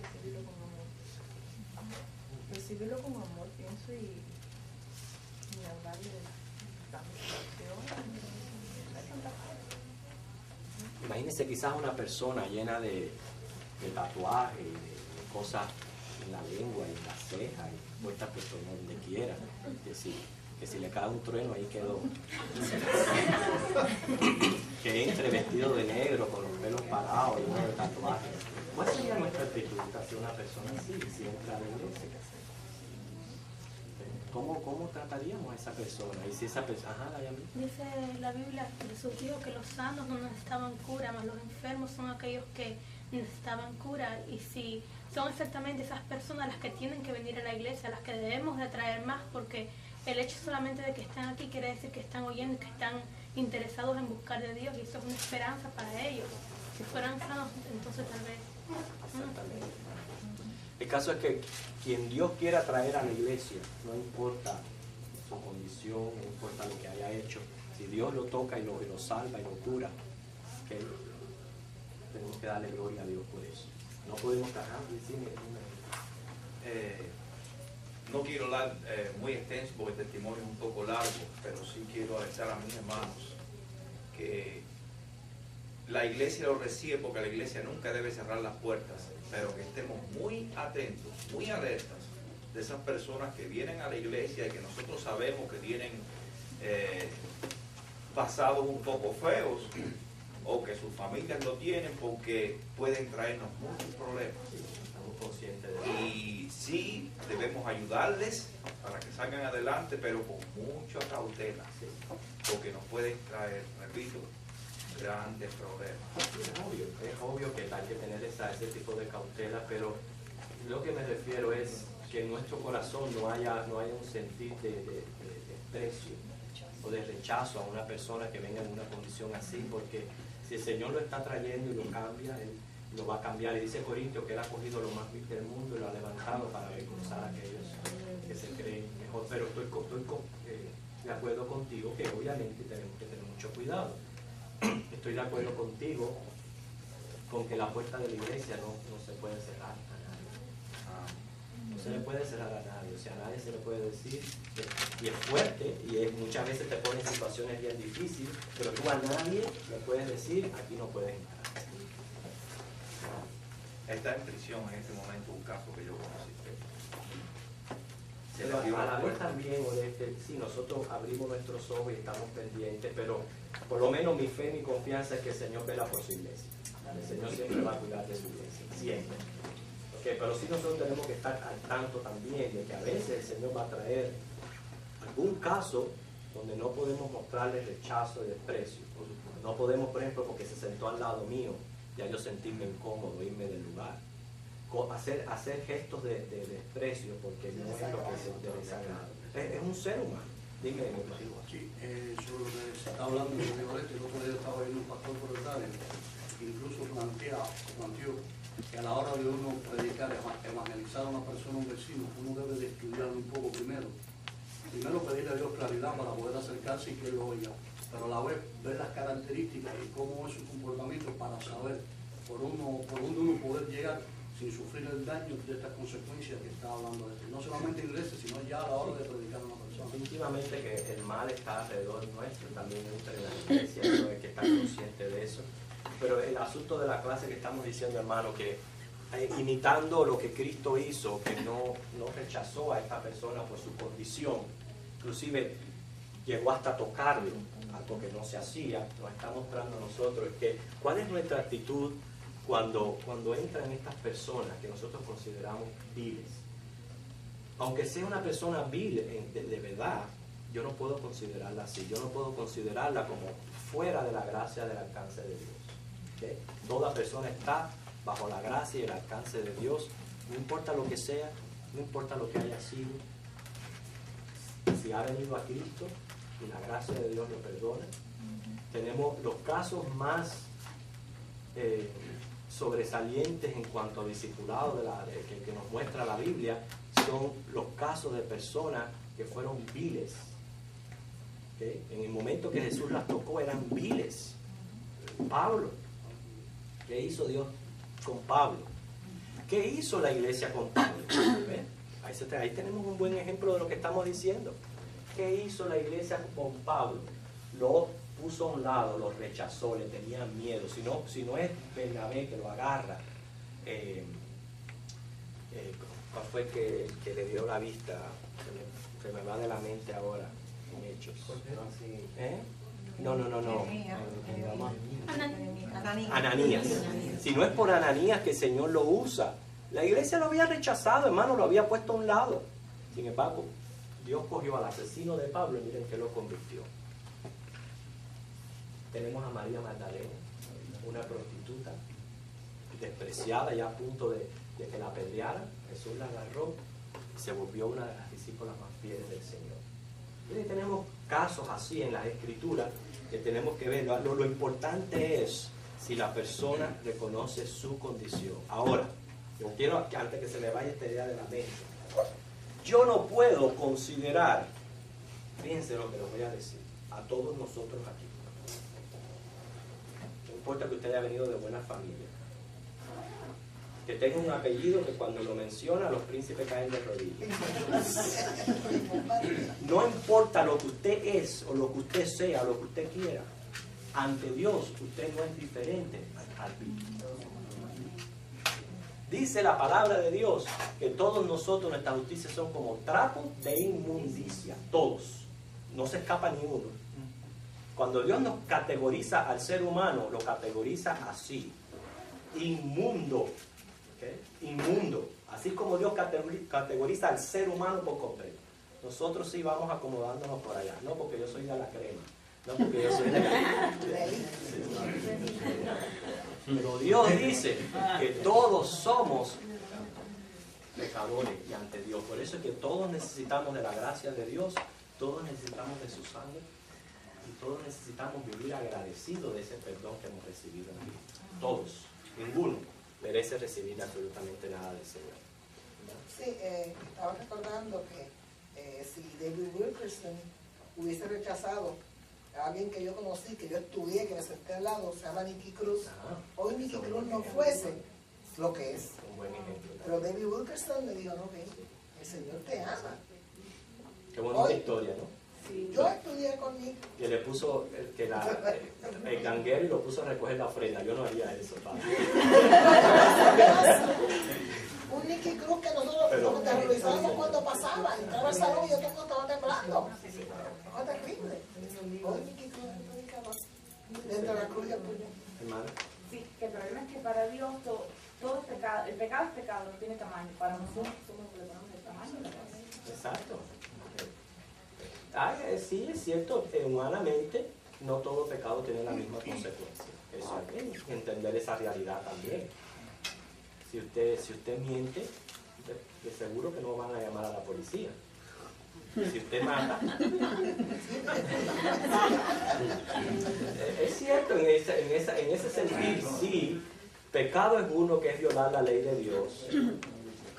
Speaker 5: Recibirlo con amor. Recibirlo con amor, pienso, y hablarle de la situación.
Speaker 1: Imagínense quizás una persona llena de tatuajes, de cosas en la lengua, en la ceja, y puestas por donde quiera, que si le cae un trueno ahí quedó. Que entre vestido de negro, con los pelos parados, lleno de tatuajes. ¿Cuál sería nuestra actitud hacia una persona así, si entra a la iglesia? ¿Cómo trataríamos a esa persona? Y si esa persona,
Speaker 4: dice la Biblia, Jesús dijo que los sanos no necesitaban cura, mas los enfermos son aquellos que necesitaban cura. Y si son exactamente esas personas las que tienen que venir a la iglesia, las que debemos de atraer más, porque el hecho solamente de que están aquí quiere decir que están oyendo y que están interesados en buscar de Dios, y eso es una esperanza para ellos. Si fueran sanos, entonces tal vez.
Speaker 1: Exactamente. El caso es que quien Dios quiera traer a la iglesia, no importa su condición, no importa lo que haya hecho, si Dios lo toca y lo salva y lo cura, ¿okay? Tenemos que darle gloria a Dios por eso. No podemos trabajar y decirme.
Speaker 6: No quiero hablar muy extenso porque el testimonio es un poco largo, pero sí quiero alertar a mis hermanos que la iglesia lo recibe, porque la iglesia nunca debe cerrar las puertas, pero que estemos muy atentos, muy alertas de esas personas que vienen a la iglesia y que nosotros sabemos que tienen pasados un poco feos, o que sus familias lo tienen, porque pueden traernos muchos problemas.
Speaker 1: conscientes de eso.
Speaker 6: Y sí, debemos ayudarles para que salgan adelante, pero con mucha cautela,
Speaker 1: Sí.
Speaker 6: porque nos pueden traer, repito, grandes problemas.
Speaker 1: Es obvio que hay que tener ese tipo de cautela, pero lo que me refiero es que en nuestro corazón no haya un sentir de desprecio o de rechazo a una persona que venga en una condición así, porque si el Señor lo está trayendo y lo cambia, Él lo va a cambiar. Y dice Corintios que Él ha cogido lo más vil del mundo y lo ha levantado para avergonzar a aquellos que se creen mejor. Pero estoy de acuerdo contigo que obviamente tenemos que tener mucho cuidado. Estoy de acuerdo contigo con que la puerta de la iglesia no se puede cerrar a nadie. No se le puede cerrar a nadie, o sea, a nadie se le puede decir, y es fuerte, muchas veces te pone en situaciones bien difíciles, pero tú a nadie le puedes decir, aquí no puedes entrar.
Speaker 6: Está en prisión en este momento un caso que yo conocí. Se
Speaker 1: Pero
Speaker 6: le dio
Speaker 1: a
Speaker 6: la
Speaker 1: la vez
Speaker 6: puerta.
Speaker 1: también, sí, nosotros abrimos nuestros ojos y estamos pendientes, pero por lo menos mi fe y mi confianza es que el Señor vela por su iglesia. El Señor siempre va a cuidar de su iglesia, siempre. Okay, pero sí nosotros tenemos que estar al tanto también de que a veces el Señor va a traer algún caso donde no podemos mostrarle rechazo y desprecio. No podemos, por ejemplo, porque se sentó al lado mío, ya yo sentirme incómodo, irme del lugar. Hacer gestos de desprecio porque no es lo que se debe sagrado. Es un ser humano. Dime, mi hermano.
Speaker 7: Sí, sobre lo que se está hablando de Violeta, el otro día estaba viendo un pastor proletario, incluso planteó que a la hora de uno predicar, evangelizar a una persona, un vecino, uno debe de estudiarlo un poco primero. Primero pedirle a Dios claridad para poder acercarse y que él lo oiga, pero a la vez ver las características y cómo es su comportamiento para saber por dónde uno poder llegar sin sufrir el daño de estas consecuencias que está hablando de esto. No solamente en iglesia, sino ya a la hora de predicar a una persona.
Speaker 1: Definitivamente que el mal está alrededor nuestro, también entra en la iglesia, eso hay que estar consciente de eso. Pero el asunto de la clase que estamos diciendo, hermano, que imitando lo que Cristo hizo, que no rechazó a esta persona por su condición, inclusive llegó hasta tocarlo, algo que no se hacía, nos está mostrando a nosotros que cuál es nuestra actitud cuando entran estas personas que nosotros consideramos viles. Aunque sea una persona vil de verdad, yo no puedo considerarla así, yo no puedo considerarla como fuera de la gracia del alcance de Dios. ¿Okay? Toda persona está bajo la gracia y el alcance de Dios, no importa lo que sea, no importa lo que haya sido. Si ha venido a Cristo y la gracia de Dios lo perdona, tenemos los casos más sobresalientes en cuanto a discipulado que nos muestra la Biblia, son los casos de personas que fueron viles. ¿Okay? En el momento que Jesús las tocó eran viles. Pablo, ¿qué hizo Dios con Pablo? ¿Qué hizo la iglesia con Pablo? ¿Ven? Ahí tenemos un buen ejemplo de lo que estamos diciendo. ¿Qué hizo la iglesia con Pablo? Lo puso a un lado, lo rechazó, le tenía miedo. Si no es Bernabé que lo agarra, ¿cuál fue que le dio la vista? Se me va de la mente ahora en Hechos. ¿Eh? No. Ananías. Si no es por Ananías que el Señor lo usa, la iglesia lo había rechazado, hermano, lo había puesto a un lado. Sin embargo, Dios cogió al asesino de Pablo y miren que lo convirtió. Tenemos a María Magdalena, una prostituta despreciada, ya a punto de que la apedrearan. Jesús la agarró y se volvió una de las discípulas más fieles del Señor. Y tenemos casos así en las Escrituras que tenemos que ver. Lo importante es si la persona reconoce su condición. Ahora, yo quiero que antes que se me vaya esta idea de la mente, yo no puedo considerar, fíjense lo que les voy a decir, a todos nosotros aquí. No importa que usted haya venido de buena familia, que tenga un apellido que cuando lo menciona los príncipes caen de rodillas. No importa lo que usted es, o lo que usted sea, o lo que usted quiera, ante Dios usted no es diferente al vil. Dice la palabra de Dios que todos nosotros, nuestras justicias son como trapos de inmundicia, todos, no se escapa ni uno. Cuando Dios nos categoriza al ser humano, lo categoriza así: inmundo, ¿ok? Inmundo. Así como Dios categoriza al ser humano por completo. Nosotros sí vamos acomodándonos por allá. No porque yo soy de la crema. No porque yo soy de la... Pero Dios dice que todos somos pecadores y ante Dios. Por eso es que todos necesitamos de la gracia de Dios, todos necesitamos de su sangre y todos necesitamos vivir agradecidos de ese perdón que hemos recibido en Cristo. Todos, ninguno merece recibir absolutamente nada del Señor. ¿Verdad?
Speaker 8: Sí, estaba recordando que si David Wilkerson hubiese rechazado a alguien que yo conocí, que yo estudié, que me senté al lado, se llama Nicky Cruz, hoy Nicky Cruz no fuese lo que es.
Speaker 1: Un buen ejemplo.
Speaker 8: Pero David Wilkerson le dijo, no, que el Señor te ama.
Speaker 1: Qué bonita historia, ¿no?
Speaker 8: Yo estudié con Nicky.
Speaker 1: Que le puso el ganguero y lo puso a recoger la ofrenda. Yo no haría eso, padre.
Speaker 8: Un Nicky Cruz que nosotros nos terrorizábamos cuando pasaba, entraba al salón y yo todo estaba temblando. Fue terrible. Hoy Nicky Cruz predicaba dentro de la cruz y el puño.
Speaker 1: Hermano.
Speaker 5: Sí, que el problema es que para Dios todo es pecado. El pecado es pecado, no tiene tamaño. Para nosotros somos los que le ponemos el tamaño de la cosa.
Speaker 1: Exacto. Sí, es cierto, humanamente no todo pecado tiene la misma consecuencia. Eso hay que entender esa realidad también. Si usted miente, de seguro que no van a llamar a la policía. Si usted mata, es cierto, en ese sentido, sí, pecado es uno que es violar la ley de Dios.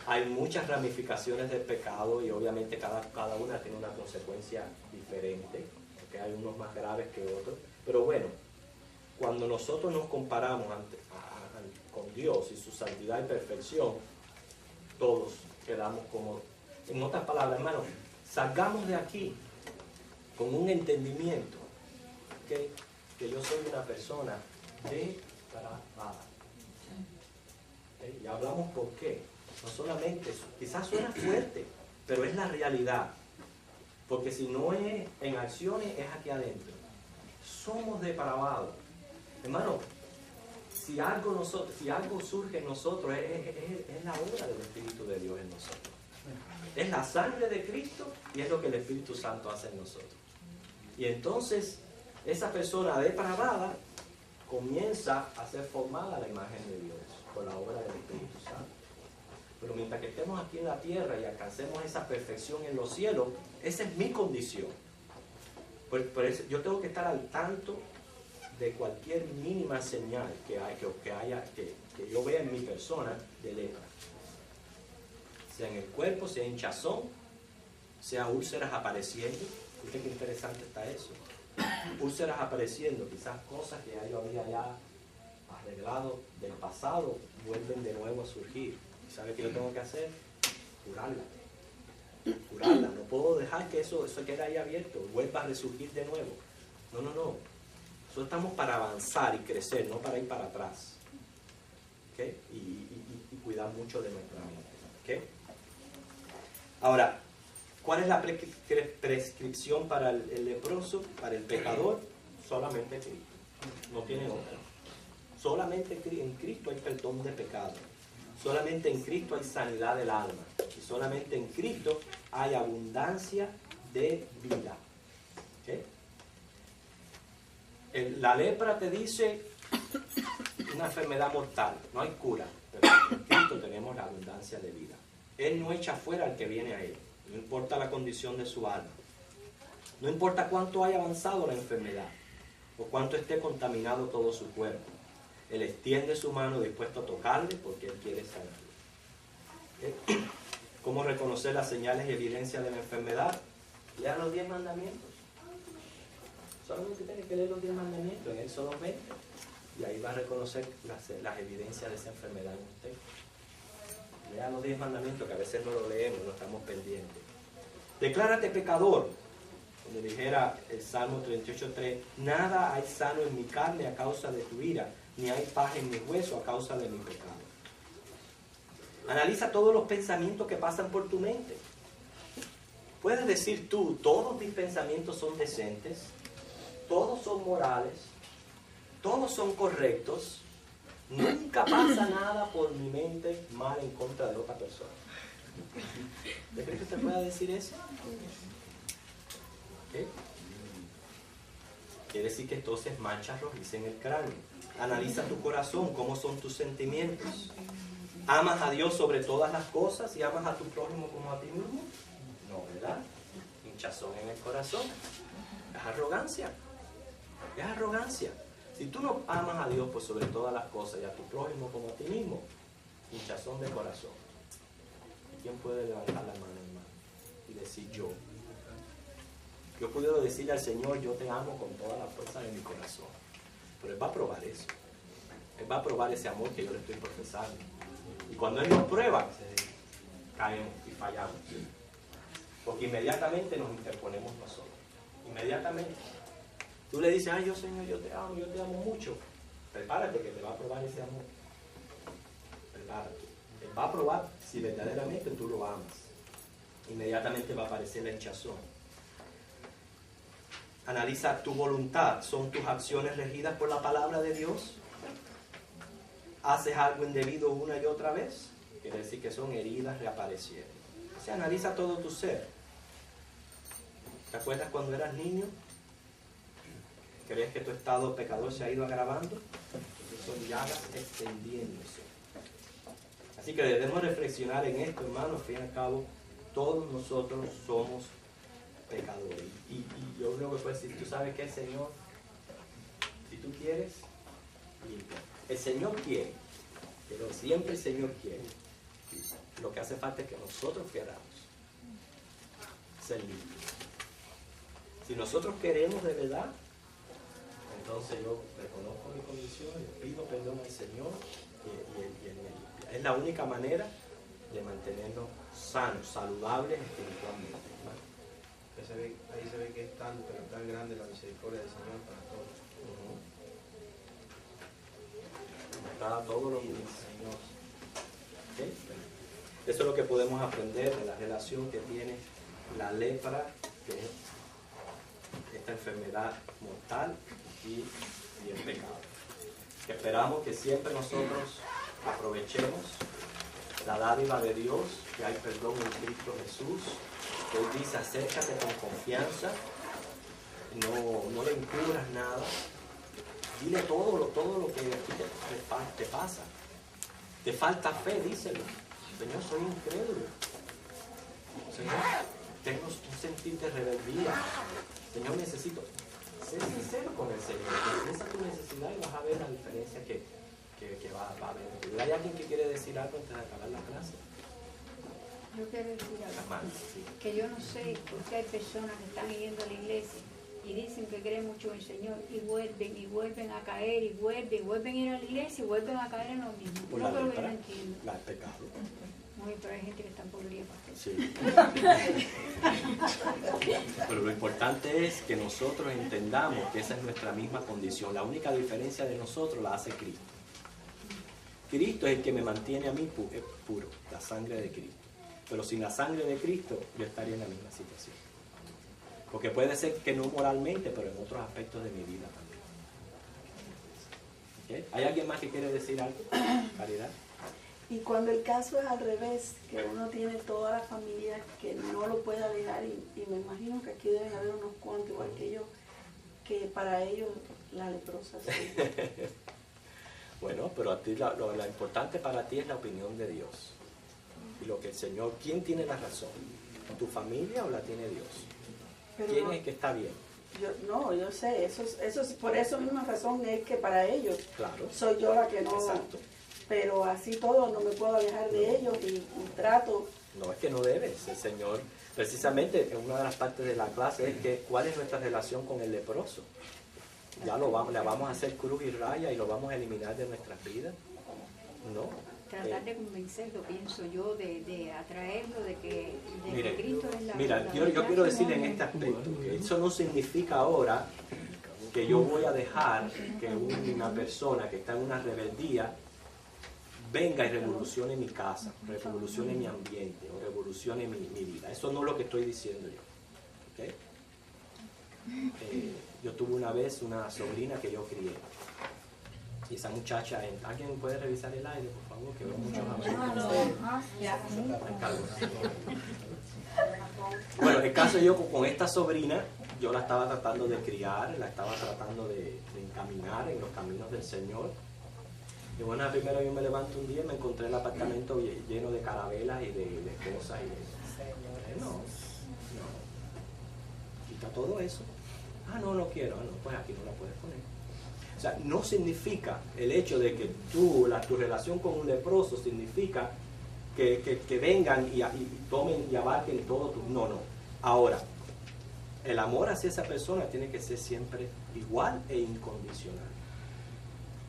Speaker 1: Hay muchas ramificaciones del pecado y obviamente cada una tiene una consecuencia diferente, porque hay unos más graves que otros. Pero bueno, cuando nosotros nos comparamos con Dios y su santidad y perfección, todos quedamos como, en otras palabras, hermanos, salgamos de aquí con un entendimiento que yo soy una persona depravada. Y hablamos por qué. No solamente, quizás suena fuerte, pero es la realidad. Porque si no es en acciones, es aquí adentro. Somos depravados. Hermano, si algo surge en nosotros, es la obra del Espíritu de Dios en nosotros. Es la sangre de Cristo y es lo que el Espíritu Santo hace en nosotros. Y entonces, esa persona depravada comienza a ser formada a la imagen de Dios por la obra del Espíritu Santo. Pero mientras que estemos aquí en la tierra y alcancemos esa perfección en los cielos, esa es mi condición. Por eso yo tengo que estar al tanto de cualquier mínima señal que yo vea en mi persona de lepra. Sea en el cuerpo, sea hinchazón, sea úlceras apareciendo. Fíjate qué interesante está eso. Úlceras apareciendo, quizás cosas que ya yo había ya arreglado del pasado, vuelven de nuevo a surgir. ¿Y sabe qué yo tengo que hacer? Curarla. Curarla. No puedo dejar que eso quede ahí abierto, vuelva a resurgir de nuevo. No. Nosotros estamos para avanzar y crecer, no para ir para atrás. ¿Okay? Y cuidar mucho de nuestra mente. ¿Okay? Ahora, ¿cuál es la prescripción para el leproso, para el pecador? Solamente Cristo. No tiene otra. Solamente en Cristo hay perdón de pecado. Solamente en Cristo hay sanidad del alma. Y solamente en Cristo hay abundancia de vida. ¿Okay? La lepra te dice una enfermedad mortal. No hay cura. Pero en Cristo tenemos la abundancia de vida. Él no echa fuera al que viene a Él. No importa la condición de su alma. No importa cuánto haya avanzado la enfermedad o cuánto esté contaminado todo su cuerpo. Él extiende su mano dispuesto a tocarle porque Él quiere sanarle. ¿Cómo reconocer las señales y evidencias de la enfermedad? Lea los 10 mandamientos. Solamente tiene que leer los 10 mandamientos en Éxodo 20 y ahí va a reconocer las evidencias de esa enfermedad en usted. Lea los 10 mandamientos que a veces no lo leemos, no estamos pendientes. Declárate pecador. Donde dijera el Salmo 38:3, nada hay sano en mi carne a causa de tu ira, ni hay paz en mi hueso a causa de mi pecado. Analiza todos los pensamientos que pasan por tu mente. Puedes decir tú, todos mis pensamientos son decentes, todos son morales, todos son correctos, Nunca pasa nada por mi mente mal en contra de otra persona. ¿Usted cree que usted pueda decir eso? ¿Qué? Quiere decir que entonces manchas rojizas en el cráneo. Analiza tu corazón, cómo son tus sentimientos. ¿Amas a Dios sobre todas las cosas y amas a tu prójimo como a ti mismo? No, ¿verdad? Hinchazón en el corazón. Es arrogancia. Es arrogancia. Si tú no amas a Dios por sobre todas las cosas y a tu prójimo como a ti mismo, hinchazón de corazón. ¿Quién puede levantar la mano, hermano, y decir yo? Yo puedo decirle al Señor, yo te amo con toda la fuerza de mi corazón. Pero Él va a probar eso. Él va a probar ese amor que yo le estoy profesando. Y cuando Él nos prueba, caemos y fallamos. Porque inmediatamente nos interponemos nosotros. Inmediatamente. Tú le dices, ay, yo Señor, yo te amo mucho. Prepárate que te va a probar ese amor. Prepárate. Él va a probar si verdaderamente tú lo amas. Inmediatamente va a aparecer la hinchazón. Analiza tu voluntad. ¿Son tus acciones regidas por la palabra de Dios? ¿Haces algo indebido una y otra vez? Quiere decir que son heridas reapareciendo. O sea, analiza todo tu ser. ¿Te acuerdas cuando eras niño? ¿Crees que tu estado pecador se ha ido agravando? Son llagas extendiéndose. Así que debemos reflexionar en esto, hermanos. Al fin y al cabo, todos nosotros somos pecadores. Y yo creo que pues, si tú sabes que el Señor, si tú quieres, limpia. El Señor quiere, pero siempre el Señor quiere. Lo que hace falta es que nosotros queramos ser limpios. Si nosotros queremos de verdad, entonces yo reconozco mi condición, le pido perdón al Señor y Él me limpia. Es la única manera de mantenernos sanos, saludables espiritualmente.
Speaker 9: Ahí se ve que es tan, pero tan grande la misericordia del Señor para todos.
Speaker 1: Para todos los días, Señor. ¿Okay? Eso es lo que podemos aprender de la relación que tiene la lepra, que es esta enfermedad mortal, y el pecado. Esperamos que siempre nosotros aprovechemos la dádiva de Dios, que hay perdón en Cristo Jesús. Él dice, acércate con confianza, no le encubras nada, dile todo lo que te pasa. Te falta fe, díselo. Señor, soy incrédulo. Señor, tengo un sentir de rebeldía. Señor, necesito. Sé sincero con el Señor. Expresa tu necesidad y vas a ver la diferencia que va a haber. ¿Hay alguien que quiere decir algo antes de acabar la clase?
Speaker 10: Yo quiero decir algo,
Speaker 1: Sí.
Speaker 10: que yo no sé por qué hay personas que están yendo a la iglesia y dicen que creen mucho en el Señor y vuelven a caer y vuelven a ir a la iglesia y vuelven a caer en lo mismo.
Speaker 1: Por
Speaker 10: No,
Speaker 1: la
Speaker 10: pero yo
Speaker 1: lepra,
Speaker 10: no entiendo.
Speaker 1: la pecado.
Speaker 10: Muy, pero hay gente que está podrida, pastor.
Speaker 1: Sí. Pero lo importante es que nosotros entendamos que esa es nuestra misma condición. La única diferencia de nosotros la hace Cristo. Cristo es el que me mantiene a mí puro, la sangre de Cristo. Pero sin la sangre de Cristo yo estaría en la misma situación. Porque puede ser que no moralmente, pero en otros aspectos de mi vida también. ¿Okay? ¿Hay alguien más que quiere decir algo? Caridad.
Speaker 3: Y cuando el caso es al revés, que uno tiene toda la familia que no lo pueda dejar, y me imagino que aquí deben haber unos cuantos, igual que yo, que para ellos la leprosa sí.
Speaker 1: Bueno, pero a ti lo importante para ti es la opinión de Dios. Y lo que el Señor, ¿quién tiene la razón? ¿Tu familia o la tiene Dios?
Speaker 3: Pero
Speaker 1: ¿Quién
Speaker 3: no,
Speaker 1: es el que está bien?
Speaker 3: yo sé, eso es por esa misma razón es que para ellos
Speaker 1: Claro.
Speaker 3: soy yo la que no,
Speaker 1: Exacto.
Speaker 3: pero así todo no me puedo alejar de ellos y trato.
Speaker 1: No, es que no debes. El Señor, precisamente, en una de las partes de la clase es que cuál es nuestra relación con el leproso. Ya le vamos a hacer cruz y raya y lo vamos a eliminar de nuestras vidas. No.
Speaker 10: Tratar de convencerlo, pienso yo, de atraerlo, de que
Speaker 1: Mire,
Speaker 10: Cristo es la
Speaker 1: mira,
Speaker 10: la
Speaker 1: yo
Speaker 10: verdad.
Speaker 1: quiero decirle en este aspecto que eso no significa ahora que yo voy a dejar que una persona que está en una rebeldía venga y revolucione mi casa, revolucione mi ambiente o revolucione mi vida. Eso no es lo que estoy diciendo yo. ¿Okay? Yo tuve una vez una sobrina que yo crié. Y esa muchacha, ¿alguien puede revisar el aire, por favor? Que veo muchos americanos. Bueno, el caso yo con esta sobrina, yo la estaba tratando de criar, la estaba tratando de encaminar en los caminos del Señor. Y bueno, la primera vez yo me levanto un día y me encontré el apartamento lleno de carabelas y de cosas. Y no. Quita todo eso. No quiero. No, pues aquí no la puedes poner. O sea, no significa el hecho de que tu relación con un leproso significa que vengan y tomen y abarquen todo tu... No. Ahora, el amor hacia esa persona tiene que ser siempre igual e incondicional.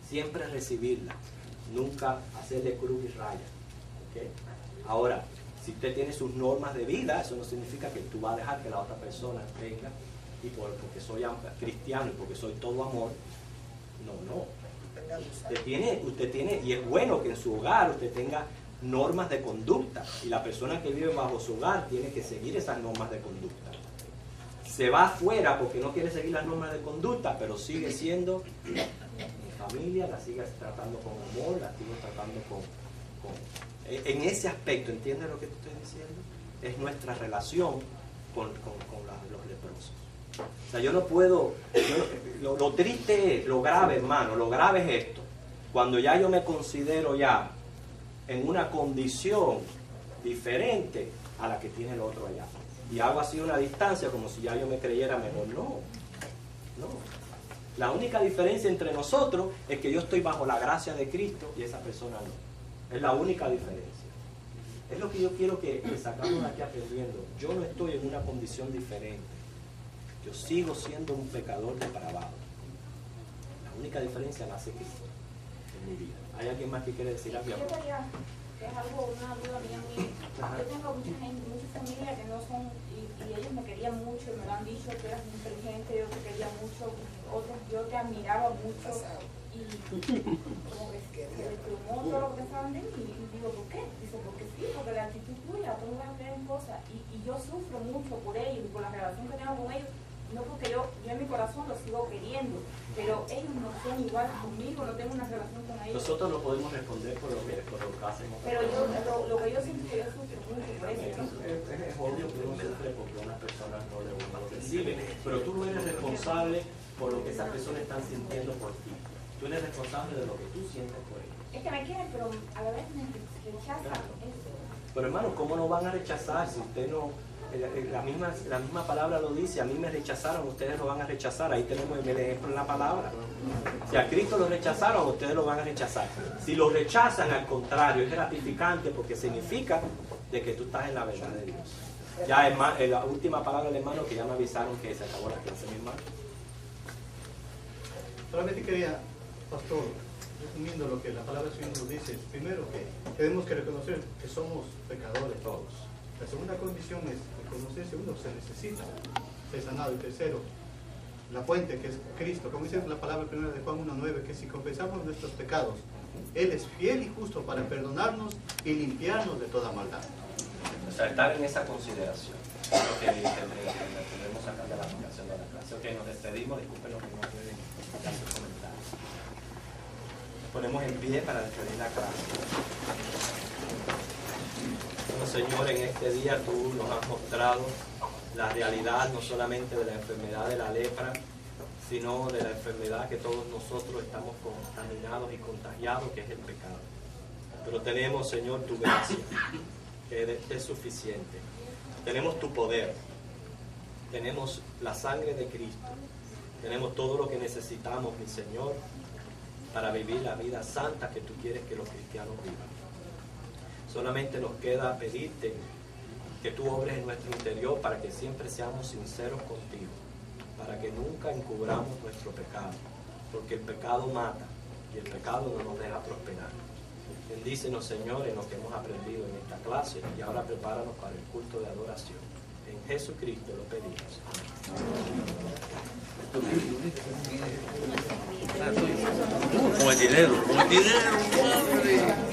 Speaker 1: Siempre recibirla, nunca hacerle cruz y raya. ¿Okay? Ahora, si usted tiene sus normas de vida, eso no significa que tú vas a dejar que la otra persona venga y porque soy cristiano y porque soy todo amor. No. Usted tiene, y es bueno que en su hogar usted tenga normas de conducta, y la persona que vive bajo su hogar tiene que seguir esas normas de conducta. Se va afuera porque no quiere seguir las normas de conducta, pero sigue siendo mi familia, la sigue tratando con amor, la sigue tratando en ese aspecto. ¿Entiendes lo que te estoy diciendo? Es nuestra relación con los leprosos. O sea, yo no puedo, lo triste es, lo grave, hermano, lo grave es esto. Cuando ya yo me considero ya en una condición diferente a la que tiene el otro allá. Y hago así una distancia como si ya yo me creyera mejor. No. La única diferencia entre nosotros es que yo estoy bajo la gracia de Cristo y esa persona no. Es la única diferencia. Es lo que yo quiero que sacamos de aquí aprendiendo. Yo no estoy en una condición diferente. Yo sigo siendo un pecador depravado. La única diferencia la hace Cristo en mi vida. ¿Hay alguien más que quiere decir algo?
Speaker 5: Yo quería, que es algo, una duda mía. Yo tengo mucha gente, mucha familia que no son, y ellos me querían mucho, me lo han dicho, que eras muy inteligente, yo te quería mucho, otros yo te admiraba mucho, y como que se desplomó todo lo que pensaban de mí, y digo, ¿por qué? Dice, porque sí, porque la actitud tuya, tú no vas a creer en cosas, y yo sufro mucho por ellos, y por la relación que tengo con ellos. No, porque yo en mi corazón los sigo queriendo, pero ellos no son iguales conmigo, no tengo una relación con ellos.
Speaker 1: Nosotros no podemos responder por lo que hacen.
Speaker 5: Pero yo, lo que yo siento que yo sufro mucho por eso.
Speaker 1: Es obvio que uno sufre porque unas personas no lo reciben, pero tú no eres responsable por lo que esas personas están sintiendo por ti. Tú eres responsable de lo que tú sientes por ellos.
Speaker 5: Es que me quieren, pero a la vez me rechazan.
Speaker 1: Claro. Pero hermano, ¿cómo no van a rechazar si usted no... La misma palabra lo dice, a mí me rechazaron, ustedes lo van a rechazar. Ahí tenemos el ejemplo en la palabra. Si a Cristo lo rechazaron, ustedes lo van a rechazar. Si lo rechazan, al contrario, es gratificante porque significa de que tú estás en la verdad de Dios. Ya la última palabra del hermano, que ya me avisaron que se acabó la clase, mi hermano.
Speaker 7: Solamente quería, pastor, resumiendo lo que la palabra del Señor nos dice, primero que tenemos que reconocer que somos pecadores todos. La segunda condición es reconocer si uno se necesita ser sanado. Y tercero, la fuente que es Cristo. Como dice la palabra primera de Juan 1:9, que si confesamos nuestros pecados, Él es fiel y justo para perdonarnos y limpiarnos de toda maldad.
Speaker 1: O sea, estar en esa consideración. Es lo que tendremos acá de la aplicación de la clase. Ok, nos despedimos, disculpen los que no pueden hacer comentarios. Nos ponemos en pie para despedir la clase. Señor, en este día tú nos has mostrado la realidad no solamente de la enfermedad de la lepra, sino de la enfermedad que todos nosotros estamos contaminados y contagiados, que es el pecado. Pero tenemos, Señor, tu gracia, que es suficiente. Tenemos tu poder, tenemos la sangre de Cristo, tenemos todo lo que necesitamos, mi Señor, para vivir la vida santa que tú quieres que los cristianos vivan. Solamente nos queda pedirte que tú obres en nuestro interior para que siempre seamos sinceros contigo, para que nunca encubramos nuestro pecado, porque el pecado mata y el pecado no nos deja prosperar. Bendícenos, Señor, en lo que hemos aprendido en esta clase y ahora prepáranos para el culto de adoración. En Jesucristo lo pedimos.
Speaker 11: Como el dinero, madre.